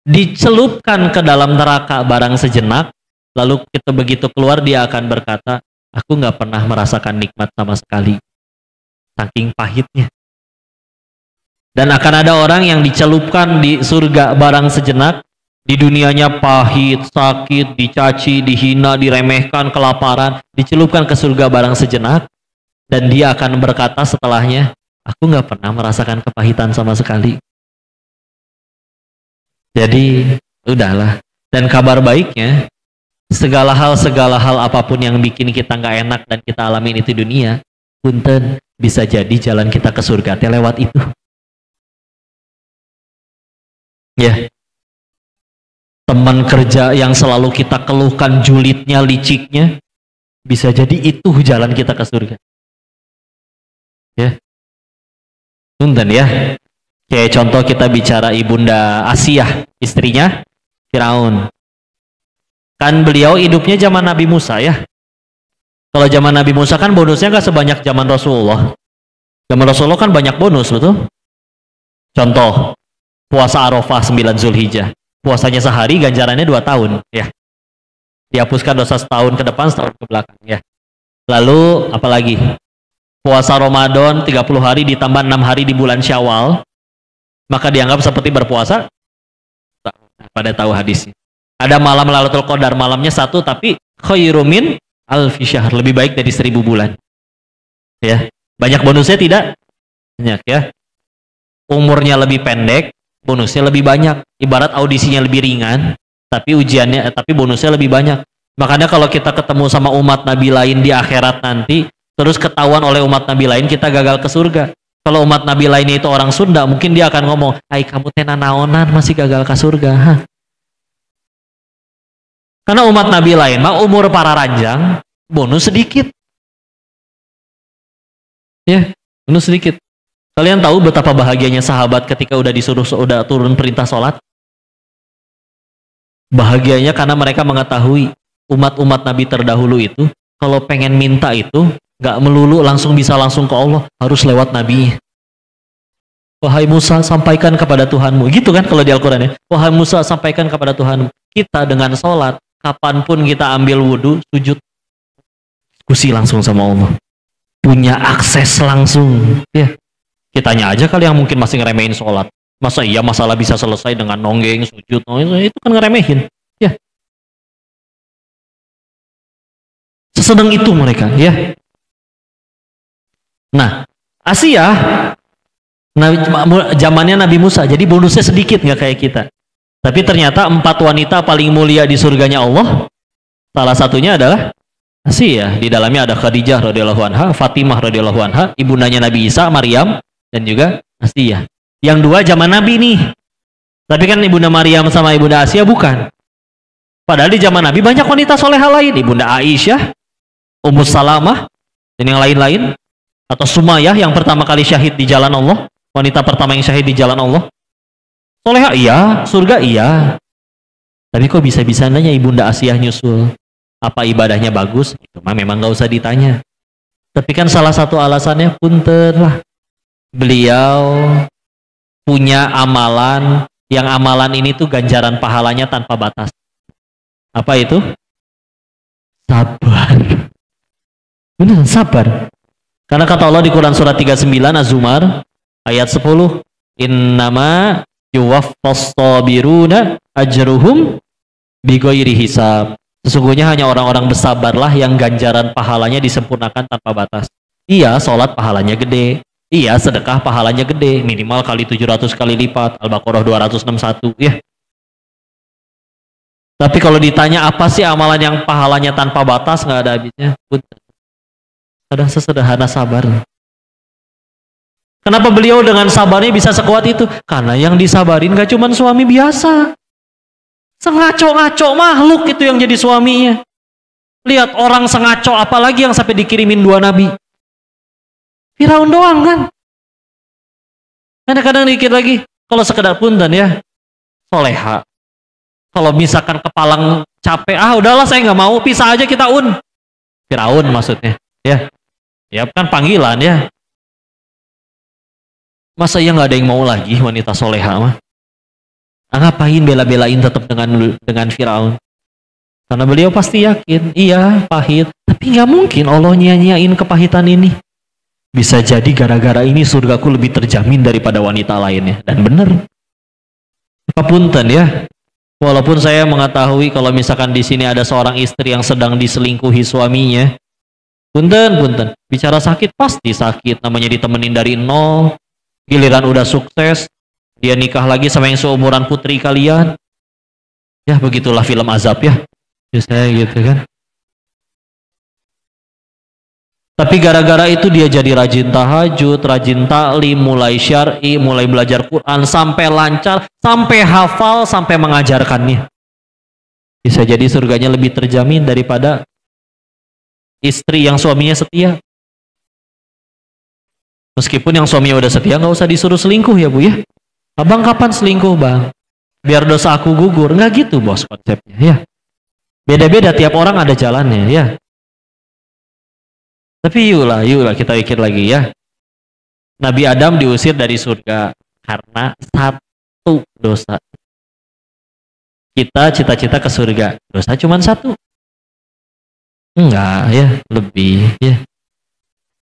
Dicelupkan ke dalam neraka barang sejenak, lalu kita begitu keluar dia akan berkata, aku nggak pernah merasakan nikmat sama sekali, saking pahitnya. Dan akan ada orang yang dicelupkan di surga barang sejenak, di dunianya pahit, sakit, dicaci, dihina, diremehkan, kelaparan, dicelupkan ke surga barang sejenak, dan dia akan berkata setelahnya, aku nggak pernah merasakan kepahitan sama sekali. Jadi udahlah. Dan kabar baiknya, segala hal apapun yang bikin kita nggak enak dan kita alamin itu dunia, punten, bisa jadi jalan kita ke surga lewat itu. Ya, teman kerja yang selalu kita keluhkan julidnya, liciknya, bisa jadi itu jalan kita ke surga. Ya, punten ya. Kayak contoh kita bicara Ibunda Asiyah, istrinya Firaun. Kan beliau hidupnya zaman Nabi Musa ya. Kalau zaman Nabi Musa kan bonusnya nggak sebanyak zaman Rasulullah. Zaman Rasulullah kan banyak bonus, betul? Contoh, puasa Arafah 9 Zulhijjah. Puasanya sehari, ganjarannya 2 tahun. Ya. Dihapuskan dosa setahun ke depan, setahun ke belakang. Ya. Lalu, apalagi? Puasa Ramadan 30 hari ditambah 6 hari di bulan Syawal. Maka dianggap seperti berpuasa. Pada tahu hadisnya. Ada malam Lailatul Qadar, malamnya 1, tapi khairumin alfi syahr, lebih baik dari 1000 bulan. Ya. Banyak bonusnya tidak? Banyak ya. Umurnya lebih pendek, bonusnya lebih banyak. Ibarat audisinya lebih ringan, tapi tapi bonusnya lebih banyak. Makanya kalau kita ketemu sama umat Nabi lain di akhirat nanti, terus ketahuan oleh umat Nabi lain kita gagal ke surga. Kalau umat Nabi lainnya itu orang Sunda, mungkin dia akan ngomong, "Ai kamu tena naonan masih gagal ke surga." Hah? Karena umat Nabi lain mah umur para ranjang, bonus sedikit. Ya, bonus sedikit. Kalian tahu betapa bahagianya sahabat ketika udah turun perintah sholat? Bahagianya karena mereka mengetahui umat-umat Nabi terdahulu itu kalau pengen minta itu gak melulu langsung bisa langsung ke Allah, harus lewat Nabi. Wahai Musa, sampaikan kepada Tuhanmu. Gitu kan kalau di Al-Quran ya. Wahai Musa, sampaikan kepada Tuhanmu. Kita dengan sholat, kapanpun kita ambil wudhu, sujud, diskusi langsung sama Allah. Punya akses langsung. Ya. Kitanya aja kali yang mungkin masih ngeremehin sholat. Masa iya masalah bisa selesai dengan nonggeng, sujud, itu kan ngeremehin. Ya. Sesedang itu mereka. Ya. Nah, Asia zamannya Nabi Musa, jadi bonusnya sedikit nggak kayak kita. Tapi ternyata 4 wanita paling mulia di surganya Allah, salah satunya adalah Asia. Di dalamnya ada Khadijah radhiyallahu anha, Fatimah radhiyallahu anha, ibundanya Nabi Isa, Maryam, dan juga Asia. Yang 2 zaman Nabi nih. Tapi kan ibunda Maryam sama ibunda Asia bukan. Padahal di zaman Nabi banyak wanita soleha lain, ibunda Aisyah, Ummu Salamah, dan yang lain-lain. Atau Sumayyah yang pertama kali syahid di jalan Allah, wanita pertama yang syahid di jalan Allah. Soleha iya, surga iya. Tapi kok bisa-bisanya ibunda Asiyah nyusul? Apa ibadahnya bagus? Itu mah memang nggak usah ditanya. Tapi kan salah satu alasannya punten lah. Beliau punya amalan, yang amalan ini tuh ganjaran pahalanya tanpa batas. Apa itu? Sabar. Benar, sabar. Karena kata Allah di Quran surat 39 Az-Zumar ayat 10, "Innama yuwaffas sabiruna ajruhum bighairi hisab." Sesungguhnya hanya orang-orang bersabarlah yang ganjaran pahalanya disempurnakan tanpa batas. Iya, sholat pahalanya gede. Iya, sedekah pahalanya gede, minimal kali 700 kali lipat. Al-Baqarah 261 ya. Tapi kalau ditanya apa sih amalan yang pahalanya tanpa batas, nggak ada habisnya. Kadang sesederhana sabar. Kenapa beliau dengan sabarnya bisa sekuat itu? Karena yang disabarin gak cuma suami biasa. Sengaco-ngaco makhluk itu yang jadi suaminya. Lihat orang sengaco apalagi yang sampai dikirimin 2 nabi. Firaun doang kan. Kadang-kadang dikit lagi. Kalau sekedar punten ya. Soleha. Kalau misalkan kepalang capek, udahlah saya nggak mau, pisah aja kita Firaun maksudnya. Ya. Ya kan panggilan ya. Masa ya nggak ada yang mau lagi wanita soleha mah? Ngapain bela-belain tetap dengan Firaun? Karena beliau pasti yakin, iya pahit, tapi nggak mungkin Allah nyanyain kepahitan ini. Bisa jadi gara-gara ini surgaku lebih terjamin daripada wanita lainnya. Dan benar. Punten ya. Walaupun saya mengetahui kalau misalkan di sini ada seorang istri yang sedang diselingkuhi suaminya, punten. Bicara sakit pasti sakit, namanya ditemenin dari nol. Giliran udah sukses, dia nikah lagi sama yang seumuran putri kalian. Ya begitulah film azab ya. Biasanya gitu kan. Tapi gara-gara itu dia jadi rajin tahajud, rajin taklim, mulai syar'i, mulai belajar Quran, sampai lancar, sampai hafal, sampai mengajarkannya. Bisa jadi surganya lebih terjamin daripada istri yang suaminya setia. Meskipun yang suaminya udah setia, nggak usah disuruh selingkuh ya Bu ya. Abang kapan selingkuh bang? Biar dosa aku gugur. Nggak gitu bos konsepnya ya. Beda-beda, tiap orang ada jalannya ya. Tapi yuklah kita pikir lagi ya. Nabi Adam diusir dari surga karena satu dosa. Kita cita-cita ke surga, dosa cuma satu. Enggak ya, lebih ya.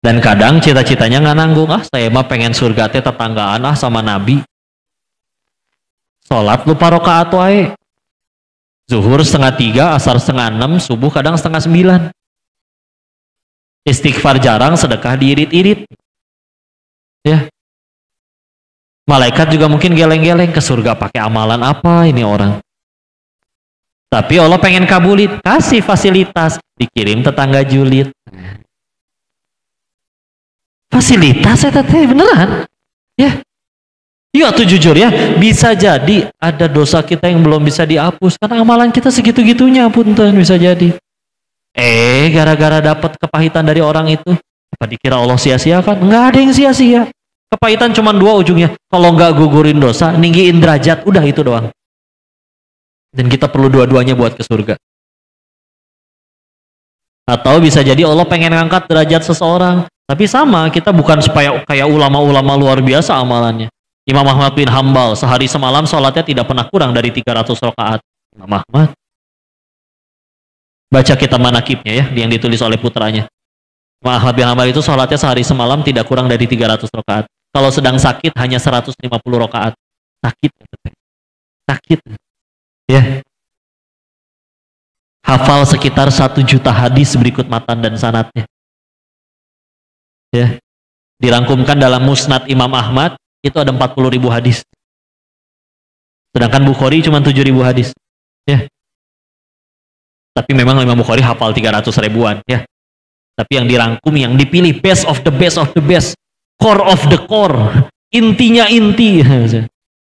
Dan kadang cita-citanya nggak nanggung. Saya mah pengen surga teh tetanggaan sama Nabi. Sholat lupa rokaat wae. Zuhur 5:30, asar 5:30, subuh kadang 8:30. Istighfar jarang, sedekah diirit-irit. Ya. Malaikat juga mungkin geleng-geleng ke surga pakai amalan apa ini orang. Tapi Allah pengen kabulin, kasih fasilitas, dikirim tetangga julid. Fasilitas ya teteh, beneran. Ya. Iya tuh jujur ya, bisa jadi ada dosa kita yang belum bisa dihapus karena amalan kita segitu-gitunya, punten bisa jadi. Gara-gara dapat kepahitan dari orang itu, apa dikira Allah sia-siakan? Nggak ada yang sia-sia. Kepahitan cuma dua ujungnya. Kalau nggak gugurin dosa, ninggiin derajat, udah itu doang. Dan kita perlu dua-duanya buat ke surga. Atau bisa jadi Allah pengen ngangkat derajat seseorang, tapi sama, kita bukan supaya kayak ulama-ulama luar biasa amalannya. Imam Ahmad bin Hambal sehari semalam sholatnya tidak pernah kurang dari 300 rakaat. Imam Ahmad. Baca kitab manakibnya ya, yang ditulis oleh putranya. Imam Ahmad bin Hambal itu sholatnya sehari semalam tidak kurang dari 300 rakaat. Kalau sedang sakit hanya 150 rakaat. Sakit. Ya. Hafal sekitar 1 juta hadis berikut matan dan sanadnya. Ya. Dirangkumkan dalam Musnad Imam Ahmad itu ada 40.000 hadis. Sedangkan Bukhari cuma 7.000 hadis. Ya. Tapi memang Imam Bukhari hafal 300 ribuan ya. Tapi yang dirangkum, yang dipilih best of the best of the best, core of the core, intinya inti.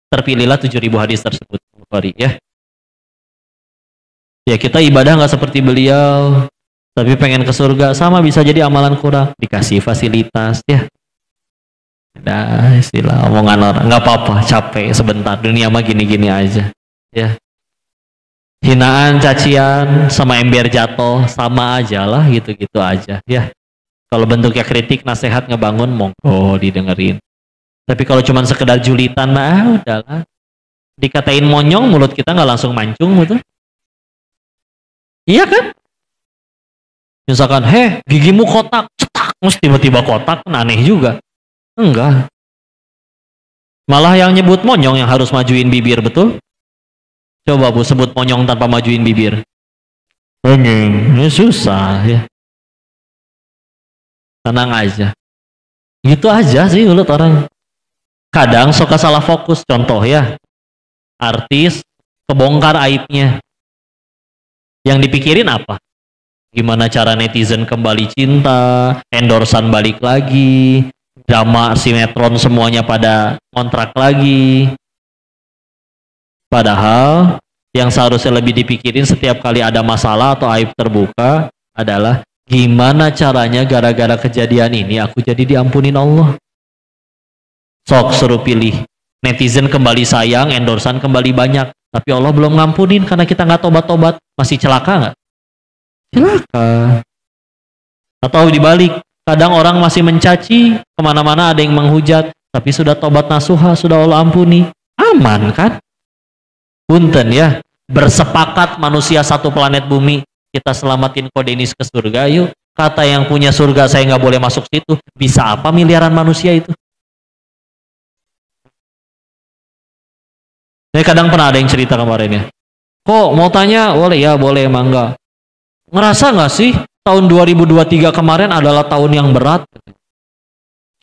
Terpilihlah 7.000 hadis tersebut Bukhari ya. Ya kita ibadah nggak seperti beliau, tapi pengen ke surga, sama bisa jadi amalan kurang, dikasih fasilitas ya. Ada istilah omongan orang, nggak apa-apa, capek sebentar, dunia mah gini-gini aja ya. Hinaan, cacian, sama ember jatuh sama aja lah, gitu-gitu aja ya. Kalau bentuknya kritik, nasihat, ngebangun, monggo didengerin. Tapi kalau cuma sekedar julitan, nah udahlah. Dikatain monyong, mulut kita nggak langsung mancung gitu. Iya kan? Misalkan, gigimu kotak, cetak, mesti tiba-tiba kotak, aneh juga. Enggak. Malah yang nyebut monyong yang harus majuin bibir, betul? Coba Bu sebut monyong tanpa majuin bibir. Ini susah ya. Tenang aja. Gitu aja sih ulut orang. Kadang suka salah fokus. Contoh ya, artis kebongkar aibnya. Yang dipikirin apa? Gimana cara netizen kembali cinta, endorsan balik lagi, drama sinetron semuanya pada kontrak lagi. Padahal yang seharusnya lebih dipikirin setiap kali ada masalah atau aib terbuka adalah gimana caranya gara-gara kejadian ini aku jadi diampunin Allah. Sok suruh pilih. Netizen kembali sayang, endorsan kembali banyak. Tapi Allah belum ngampunin karena kita nggak tobat-tobat. Masih celaka nggak? Celaka. Atau dibalik, kadang orang masih mencaci, kemana-mana ada yang menghujat, tapi sudah tobat nasuha, sudah Allah ampuni. Aman kan? Punten ya, bersepakat manusia satu planet bumi, kita selamatin Kodenis ke surga, yuk. Kata yang punya surga, saya nggak boleh masuk situ. Bisa apa miliaran manusia itu? Saya kadang pernah ada yang cerita kemarin ya. Kok mau tanya? Boleh ya, boleh, emang enggak. Ngerasa nggak sih tahun 2023 kemarin adalah tahun yang berat?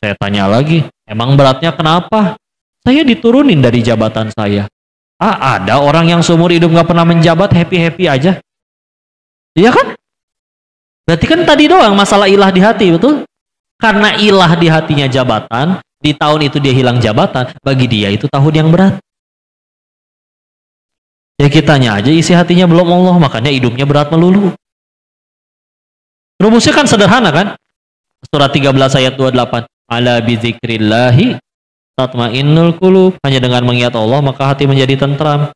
Saya tanya lagi, emang beratnya kenapa? Saya diturunin dari jabatan saya. Ada orang yang seumur hidup nggak pernah menjabat happy-happy aja. Iya kan? Berarti kan tadi doang masalah ilah di hati, betul? Karena ilah di hatinya jabatan, di tahun itu dia hilang jabatan, bagi dia itu tahun yang berat. Ya kitanya aja isi hatinya belum Allah, makanya hidupnya berat melulu. Rumusnya kan sederhana kan? Surat 13 ayat 28. Ala bizikrillahi tatmainnul qulub. Hanya dengan mengingat Allah maka hati menjadi tentram.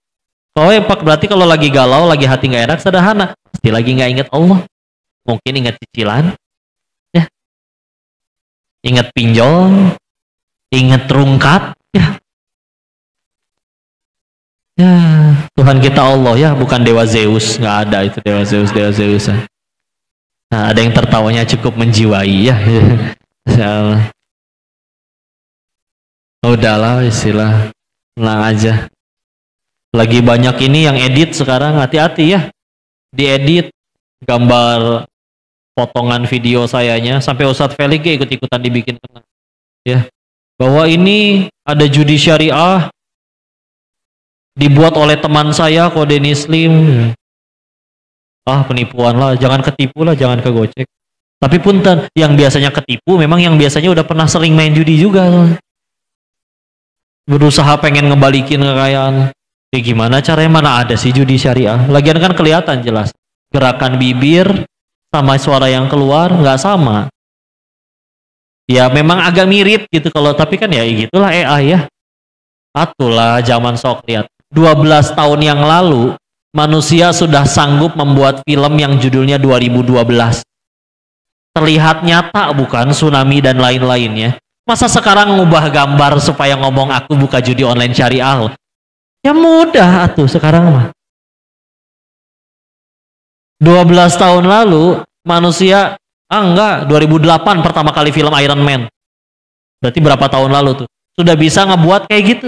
Oh, berarti kalau lagi galau, lagi hati nggak enak, sederhana. Pasti lagi nggak ingat Allah. Mungkin ingat cicilan, ya. Ingat pinjol, ingat rungkat, ya. Ya, Tuhan kita Allah ya, bukan dewa Zeus. Nggak ada itu dewa Zeus, dewa Zeus. Nah, ada yang tertawanya cukup menjiwai ya. Insyaallah. Udahlah istilah, tenang aja. Lagi banyak ini yang edit sekarang, hati-hati ya. Diedit gambar potongan video sayanya sampai Ustadz Felix ikut-ikutan dibikin kena. Ya. Bahwa ini ada judi syariah dibuat oleh teman saya kode Muslim. Ah, penipuan lah, jangan ketipu lah, jangan kegocek. Tapi punten, yang biasanya ketipu memang yang biasanya udah pernah sering main judi juga. Berusaha pengen ngebalikin kekayaan. Ya gimana caranya, mana ada sih judi syariah? Lagian kan kelihatan jelas. Gerakan bibir sama suara yang keluar nggak sama. Ya memang agak mirip gitu kalau, tapi kan ya gitulah AI ya. Atulah zaman sok lihat. 12 tahun yang lalu manusia sudah sanggup membuat film yang judulnya 2012. Terlihat nyata bukan, tsunami dan lain-lainnya. Masa sekarang ngubah gambar supaya ngomong aku buka judi online syariah? Ya mudah atuh sekarang mah. 12 tahun lalu manusia, enggak, 2008 pertama kali film Iron Man. Berarti berapa tahun lalu tuh? Sudah bisa ngebuat kayak gitu.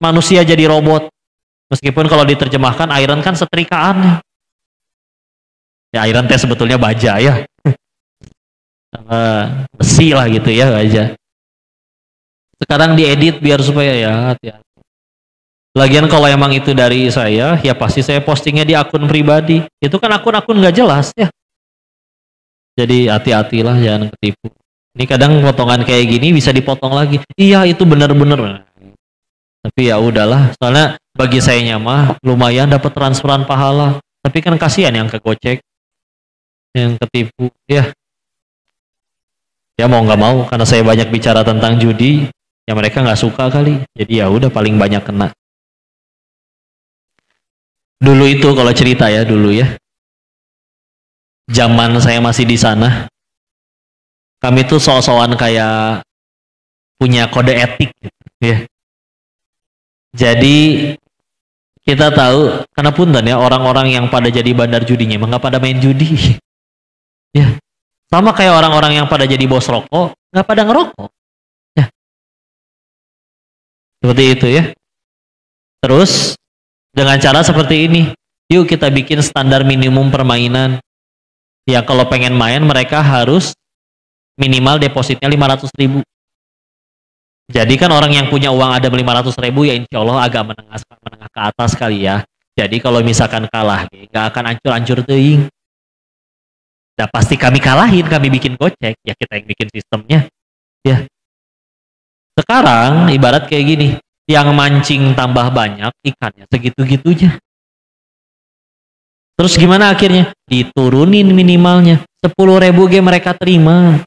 Manusia jadi robot. Meskipun kalau diterjemahkan iron kan setrikaan. Ya iron teh sebetulnya baja ya. Besi lah gitu ya, baja. Sekarang diedit biar supaya ya hati-hati. Lagian kalau emang itu dari saya, ya pasti saya postingnya di akun pribadi. Itu kan akun-akun nggak jelas ya. Jadi hati-hatilah, jangan ketipu. Ini kadang potongan kayak gini bisa dipotong lagi. Iya itu benar-benar. Tapi ya udahlah, soalnya bagi saya mah lumayan dapat transferan pahala. Tapi kan kasihan yang kegocek, yang ketipu, ya. Ya mau nggak mau, karena saya banyak bicara tentang judi, ya mereka nggak suka kali. Jadi ya udah paling banyak kena. Dulu itu kalau cerita ya dulu ya, zaman saya masih di sana, kami tuh sok-sokan kayak punya kode etik, gitu, ya. Jadi kita tahu, karena punten ya orang-orang yang pada jadi bandar judinya emang nggak pada main judi, ya. Sama kayak orang-orang yang pada jadi bos rokok nggak pada ngerokok, ya. Seperti itu ya. Terus dengan cara seperti ini, yuk kita bikin standar minimum permainan. Ya kalau pengen main mereka harus minimal depositnya 500.000. Jadi kan orang yang punya uang ada 500.000 ya insya Allah agak menengah ke atas kali ya. Jadi kalau misalkan kalah, nggak akan ancur-ancur teuing. Nah pasti kami kalahin, kami bikin gocek, ya kita yang bikin sistemnya. Ya. Sekarang ibarat kayak gini, yang mancing tambah banyak, ikannya segitu-gitunya. Terus gimana akhirnya? Diturunin minimalnya. 10.000 ge mereka terima.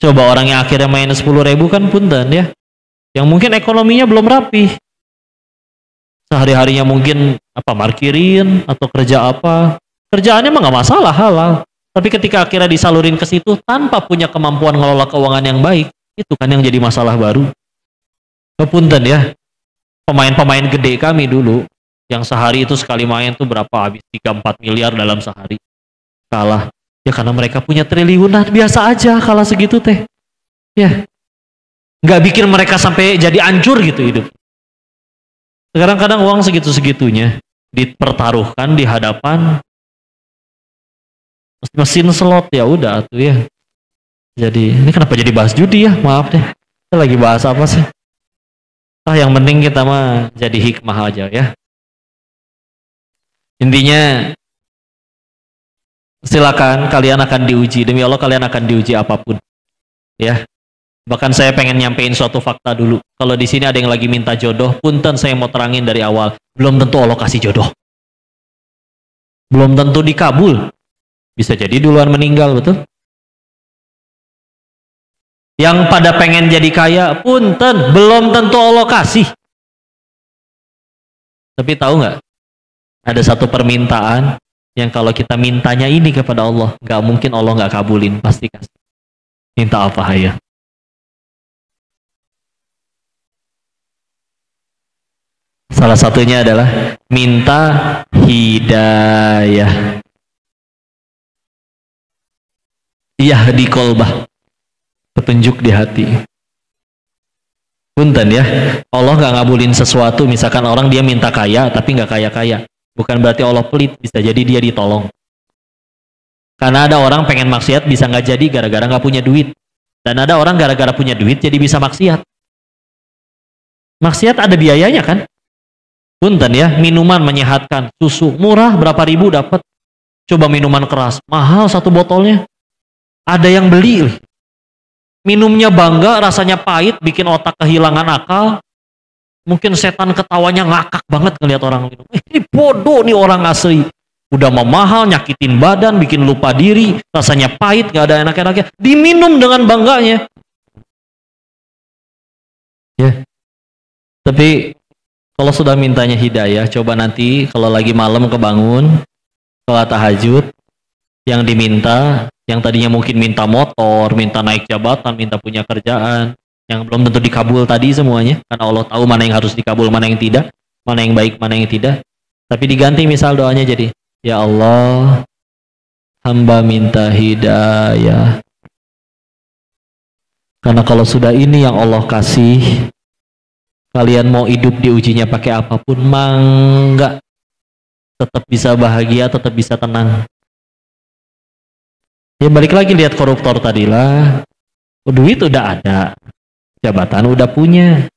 Coba orang yang akhirnya main 10.000 kan punten ya. Yang mungkin ekonominya belum rapi. Sehari-harinya mungkin apa markirin atau kerja apa. Kerjaannya mah nggak masalah, halal. Tapi ketika akhirnya disalurin ke situ tanpa punya kemampuan ngelola keuangan yang baik, itu kan yang jadi masalah baru. Punten ya. Pemain-pemain gede kami dulu yang sehari itu sekali main tuh berapa, habis 3-4 miliar dalam sehari. Kalah. Ya karena mereka punya triliunan, biasa aja kalah segitu teh. Ya. Nggak bikin mereka sampai jadi hancur gitu hidup. Sekarang kadang uang segitu-segitunya dipertaruhkan di hadapan mesin slot, ya udah tuh ya. Jadi ini kenapa jadi bahas judi ya? Maaf deh. Kita lagi bahas apa sih? Yang penting kita mah jadi hikmah aja ya. Intinya Silakan, kalian akan diuji. Demi Allah kalian akan diuji apapun. Ya. Bahkan saya pengen nyampein suatu fakta dulu. Kalau di sini ada yang lagi minta jodoh, punten saya mau terangin dari awal. Belum tentu Allah kasih jodoh. Belum tentu dikabul. Bisa jadi duluan meninggal, betul? Yang pada pengen jadi kaya, punten, belum tentu Allah kasih. Tapi tahu nggak? Ada satu permintaan yang kalau kita mintanya ini kepada Allah, nggak mungkin Allah nggak kabulin, pasti kasih. Minta apa ya? Salah satunya adalah minta hidayah. Yahdi qalbah. Petunjuk di hati. Punten ya, Allah nggak ngabulin sesuatu. Misalkan orang dia minta kaya tapi nggak kaya-kaya, bukan berarti Allah pelit, bisa jadi dia ditolong. Karena ada orang pengen maksiat bisa nggak jadi gara-gara nggak punya duit, dan ada orang gara-gara punya duit jadi bisa maksiat. Maksiat ada biayanya kan? Punten ya, minuman menyehatkan, susu murah berapa ribu dapat. Coba minuman keras mahal satu botolnya, ada yang beli. Minumnya bangga, rasanya pahit, bikin otak kehilangan akal. Mungkin setan ketawanya ngakak banget ngelihat orang minum. Ini bodoh nih orang asli. Udah mahal, nyakitin badan, bikin lupa diri, rasanya pahit, gak ada enak-enaknya. Diminum dengan bangganya. Ya. Tapi kalau sudah mintanya hidayah, coba nanti kalau lagi malam kebangun, sholat tahajud, yang diminta, yang tadinya mungkin minta motor, minta naik jabatan, minta punya kerjaan, yang belum tentu dikabul tadi semuanya, karena Allah tahu mana yang harus dikabul, mana yang tidak, mana yang baik, mana yang tidak. Tapi diganti misal doanya jadi, ya Allah, hamba minta hidayah. Karena kalau sudah ini yang Allah kasih, kalian mau hidup diujinya pakai apapun, mangga, tetap bisa bahagia, tetap bisa tenang. Ya balik lagi lihat koruptor tadilah, duit udah ada, jabatan udah punya,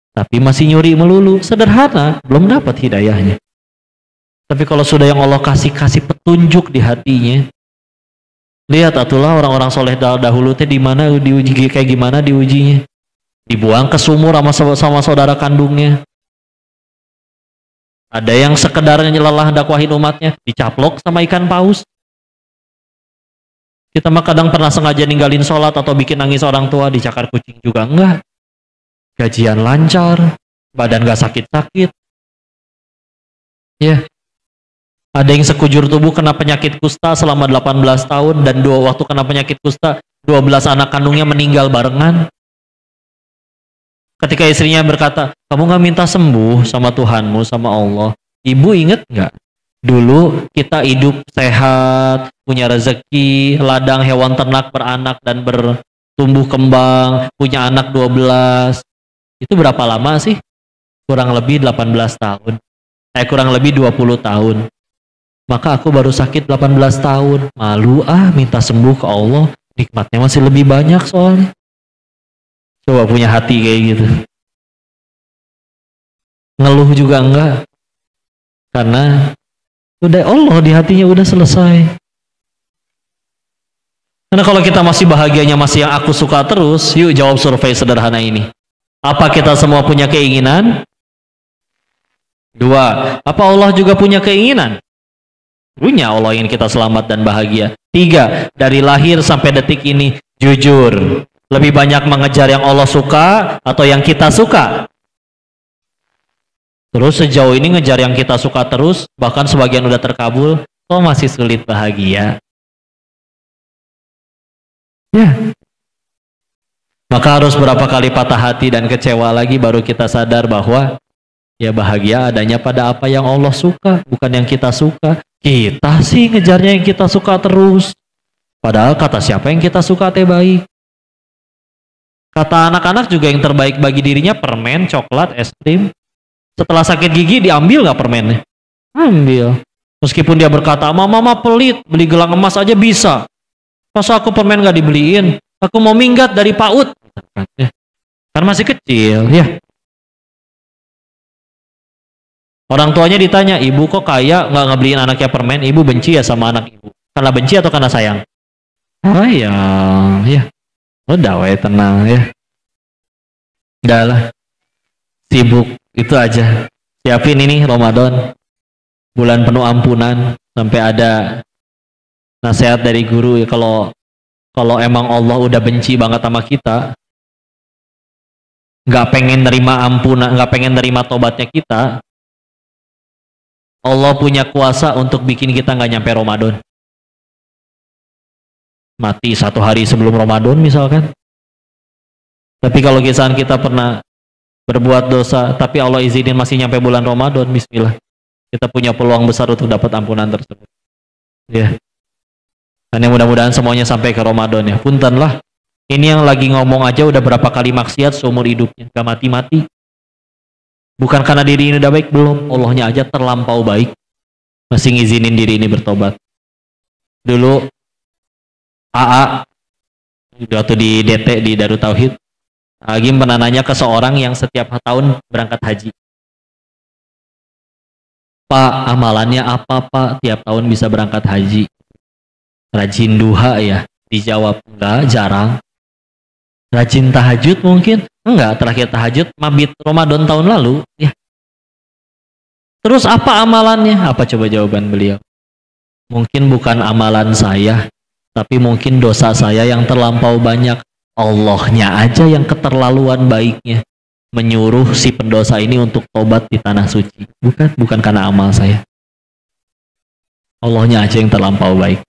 tapi masih nyuri melulu, sederhana, belum dapat hidayahnya. Tapi kalau sudah yang Allah kasih petunjuk di hatinya, lihat atulah orang-orang soleh dahulu teh di mana diuji kayak gimana diujinya, dibuang ke sumur sama saudara kandungnya. Ada yang sekedarnya lelah dakwahin umatnya, dicaplok sama ikan paus. Kita mah kadang pernah sengaja ninggalin sholat atau bikin nangis orang tua, dicakar kucing juga enggak. Gajian lancar, badan gak sakit-sakit. Ya. Ada yang sekujur tubuh kena penyakit kusta selama 18 tahun, dan 2 waktu kena penyakit kusta, 12 anak kandungnya meninggal barengan. Ketika istrinya berkata, kamu gak minta sembuh sama Tuhanmu, sama Allah. Ibu inget gak? Dulu kita hidup sehat, punya rezeki, ladang hewan ternak beranak dan bertumbuh kembang, punya anak 12. Itu berapa lama sih? Kurang lebih 18 tahun. Kurang lebih 20 tahun. Maka aku baru sakit 18 tahun. Malu minta sembuh ke Allah. Nikmatnya masih lebih banyak soalnya. Coba punya hati kayak gitu. Ngeluh juga enggak. Karena udah Allah di hatinya udah selesai. Karena kalau kita masih bahagianya masih yang aku suka terus, yuk jawab survei sederhana ini. Apa kita semua punya keinginan? 2. Apa Allah juga punya keinginan? Punya, Allah ingin kita selamat dan bahagia. 3. Dari lahir sampai detik ini, jujur. Lebih banyak mengejar yang Allah suka atau yang kita suka? Terus sejauh ini ngejar yang kita suka terus, bahkan sebagian udah terkabul, kok masih sulit bahagia? Ya. Maka harus berapa kali patah hati dan kecewa lagi baru kita sadar bahwa ya bahagia adanya pada apa yang Allah suka, bukan yang kita suka. Kita sih ngejarnya yang kita suka terus. Padahal kata siapa yang kita suka teh baik. Kata anak-anak juga yang terbaik bagi dirinya permen, coklat, es krim. Setelah sakit gigi diambil nggak permennya? Ambil. Meskipun dia berkata, mama pelit, beli gelang emas aja bisa. Pas aku permen nggak dibeliin, aku mau minggat dari PAUD. Kan masih kecil, ya. Orang tuanya ditanya, ibu kok kaya nggak ngebeliin anaknya permen? Ibu benci ya sama anak ibu. Karena benci atau karena sayang? Sayang, ya. Udah we tenang ya. Udah lah. Sibuk itu aja. Siapin ini Ramadan. Bulan penuh ampunan. Sampai ada nasihat dari guru ya, kalau emang Allah udah benci banget sama kita, nggak pengen nerima ampunan, nggak pengen nerima tobatnya kita, Allah punya kuasa untuk bikin kita nggak nyampe Ramadan. Mati 1 hari sebelum Ramadan misalkan. Tapi kalau kisah kita pernah berbuat dosa, tapi Allah izinin masih nyampe bulan Ramadan, bismillah. Kita punya peluang besar untuk dapat ampunan tersebut. Ya. Dan mudah-mudahan semuanya sampai ke Ramadan ya. Punten lah. Ini yang lagi ngomong aja udah berapa kali maksiat seumur hidupnya. Gak mati-mati. Bukan karena diri ini udah baik, belum. Allahnya aja terlampau baik. Masih ngizinin diri ini bertobat. Dulu AA waktu di DT di Darut Tauhid, Agim pernah nanya ke seorang yang setiap tahun berangkat haji. Pak, amalannya apa Pak tiap tahun bisa berangkat haji? Rajin duha ya? Dijawab, enggak, jarang. Rajin tahajud mungkin? Enggak, terakhir tahajud mabit Ramadan tahun lalu. Ya. Terus apa amalannya? Apa coba jawaban beliau? Mungkin bukan amalan saya, tapi mungkin dosa saya yang terlampau banyak. Allahnya aja yang keterlaluan baiknya menyuruh si pendosa ini untuk tobat di tanah suci. Bukan karena amal saya. Allahnya aja yang terlampau baik.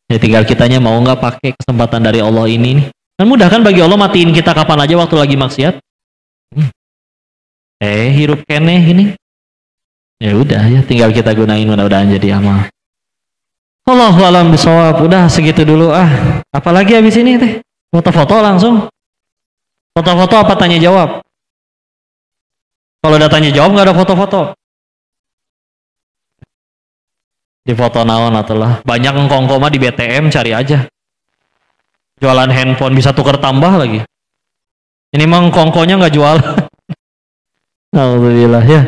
Ya tinggal kitanya mau nggak pakai kesempatan dari Allah ini nih. Kan mudah kan bagi Allah matiin kita kapan aja waktu lagi maksiat. Hirup keneh ini. Ya udah ya tinggal kita gunain, mudah-mudahan jadi amal. Allahu a'lam bishawab. Udah segitu dulu Apalagi habis ini teh? Foto-foto langsung. Foto-foto apa tanya jawab? Kalau udah tanya jawab nggak ada foto-foto. Di foto naon atulah. Banyak engkongko mah di BTM cari aja. Jualan handphone bisa tukar tambah lagi. Ini mah engkongkonya nggak jual. Alhamdulillah ya.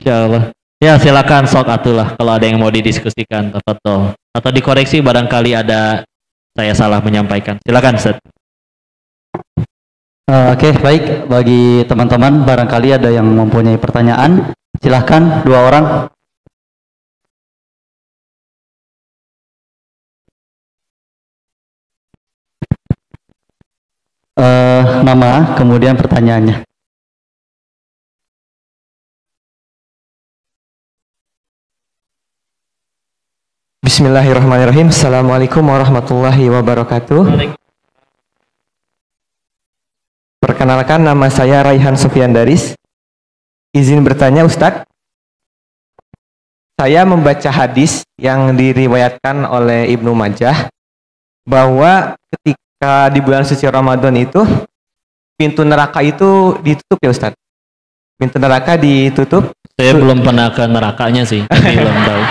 Insyaallah. Ya silakan sok atulah kalau ada yang mau didiskusikan atau dikoreksi barangkali ada saya salah menyampaikan. Silakan Ustaz. Oke, baik. Bagi teman-teman barangkali ada yang mempunyai pertanyaan, silahkan 2 orang. Nama, kemudian pertanyaannya. Bismillahirrahmanirrahim. Assalamualaikum warahmatullahi wabarakatuh. Perkenalkan, nama saya Raihan Sofyan Daris. Izin bertanya Ustadz, saya membaca hadis yang diriwayatkan oleh Ibnu Majah bahwa ketika di bulan suci Ramadan itu pintu neraka itu ditutup ya Ustadz. Pintu neraka ditutup. Saya belum pernah ke nerakanya sih, tapi belum tahu.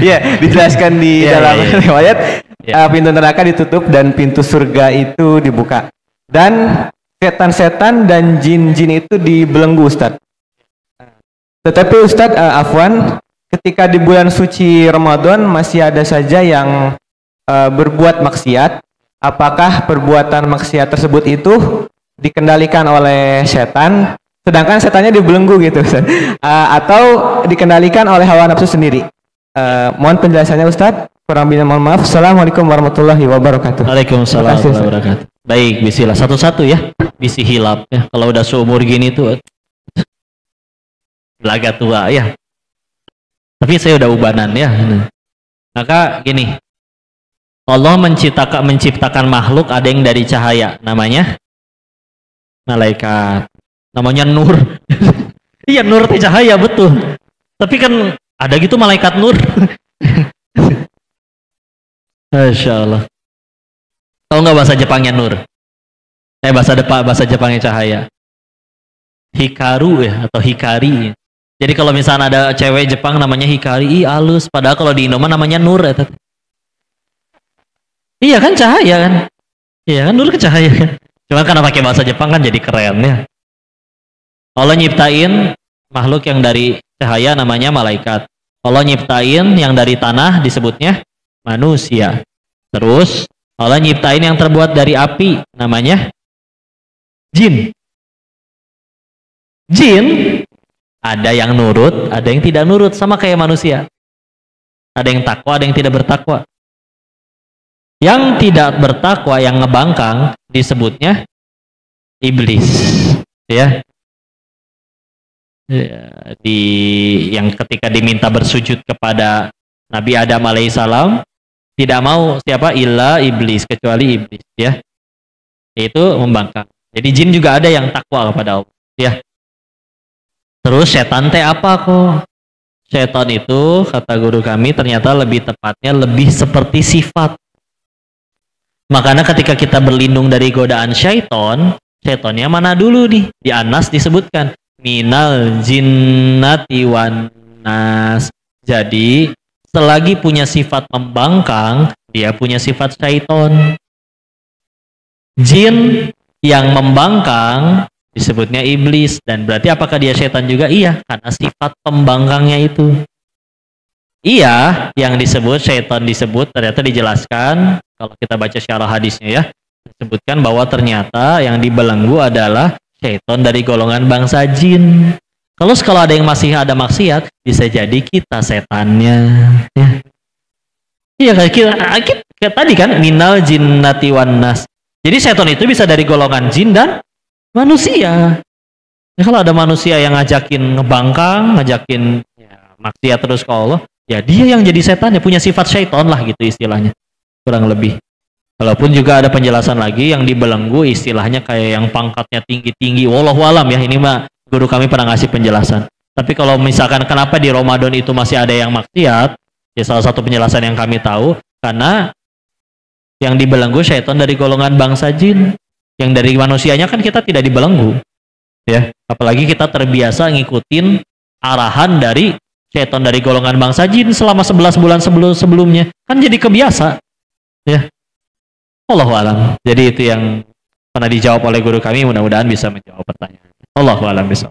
Ya, dijelaskan di dalam riwayat pintu neraka ditutup dan pintu surga itu dibuka. Dan setan-setan dan jin-jin itu dibelenggu Ustadz. Tetapi Ustadz, afwan, ketika di bulan suci Ramadan masih ada saja yang berbuat maksiat. Apakah perbuatan maksiat tersebut itu dikendalikan oleh setan, sedangkan setannya dibelenggu gitu Ustaz? Atau dikendalikan oleh hawa nafsu sendiri? Mohon penjelasannya Ustaz. Kurang lebihnya mohon maaf. Assalamualaikum warahmatullahi wabarakatuh. Waalaikumsalam warahmatullahi wabarakatuh. Baik, bismillah. Satu-satu ya. Bisi hilap ya. Kalau udah seumur gini tuh belaga tua ya. Tapi saya udah ubanan ya. Maka gini, Allah menciptakan makhluk, ada yang dari cahaya, namanya malaikat, namanya nur. Iya, nur itu cahaya, betul. Tapi kan ada gitu malaikat nur. Masya Allah. Tahu nggak bahasa Jepangnya nur? Bahasa Jepangnya cahaya. Hikaru ya, atau hikari. Jadi kalau misalnya ada cewek Jepang namanya hikari, halus. Padahal kalau di Indonesia namanya nur ya. Iya kan cahaya kan? Iya kan nur ke cahaya kan? Cuma karena pakai bahasa Jepang kan jadi keren ya. Allah nyiptain makhluk yang dari cahaya namanya malaikat. Allah nyiptain yang dari tanah disebutnya manusia. Terus Allah nyiptain yang terbuat dari api namanya jin. Jin ada yang nurut, ada yang tidak nurut, sama kayak manusia. Ada yang takwa, ada yang tidak bertakwa. Yang tidak bertakwa, yang ngebangkang disebutnya iblis, ya. Yang ketika diminta bersujud kepada Nabi Adam alaihissalam tidak mau siapa illa iblis, kecuali iblis, ya, itu membangkang. Jadi jin juga ada yang takwa kepada Allah, ya. Terus setan teh apa kok? Setan itu kata guru kami ternyata lebih tepatnya lebih seperti sifat. Makanya ketika kita berlindung dari godaan syaiton, syaitonnya mana dulu nih? Di Anas disebutkan minal jinnati wan nas. Jadi selagi punya sifat membangkang, dia punya sifat syaiton. Jin yang membangkang disebutnya iblis, dan berarti apakah dia syaitan juga? Iya, karena sifat pembangkangnya itu. Iya, yang disebut syaitan disebut ternyata dijelaskan kalau kita baca syarah hadisnya, ya, disebutkan bahwa ternyata yang dibelenggu adalah syaitan dari golongan bangsa jin. Kalau ada yang masih ada maksiat, bisa jadi kita setannya, ya. Iya, kita tadi kan minal jinnati wan nas. Jadi setan itu bisa dari golongan jin dan manusia. Ya, kalau ada manusia yang ngajakin ngebangkang, ngajakin ya, maksiat terus ke Allah, ya dia yang jadi setan, ya punya sifat syaitan lah gitu istilahnya, kurang lebih. Walaupun juga ada penjelasan lagi yang dibelenggu istilahnya kayak yang pangkatnya tinggi-tinggi, wallahu alam ya, ini mah guru kami pernah ngasih penjelasan. Tapi kalau misalkan kenapa di Ramadan itu masih ada yang maksiat, ya salah satu penjelasan yang kami tahu karena yang dibelenggu syaitan dari golongan bangsa jin. Yang dari manusianya kan kita tidak dibelenggu, ya. Apalagi kita terbiasa ngikutin arahan dari syaitan dari golongan bangsa jin selama 11 bulan sebelumnya, kan jadi kebiasa, ya. Allahu alam. Jadi itu yang pernah dijawab oleh guru kami, mudah-mudahan bisa menjawab pertanyaan. Allahu alam bisa.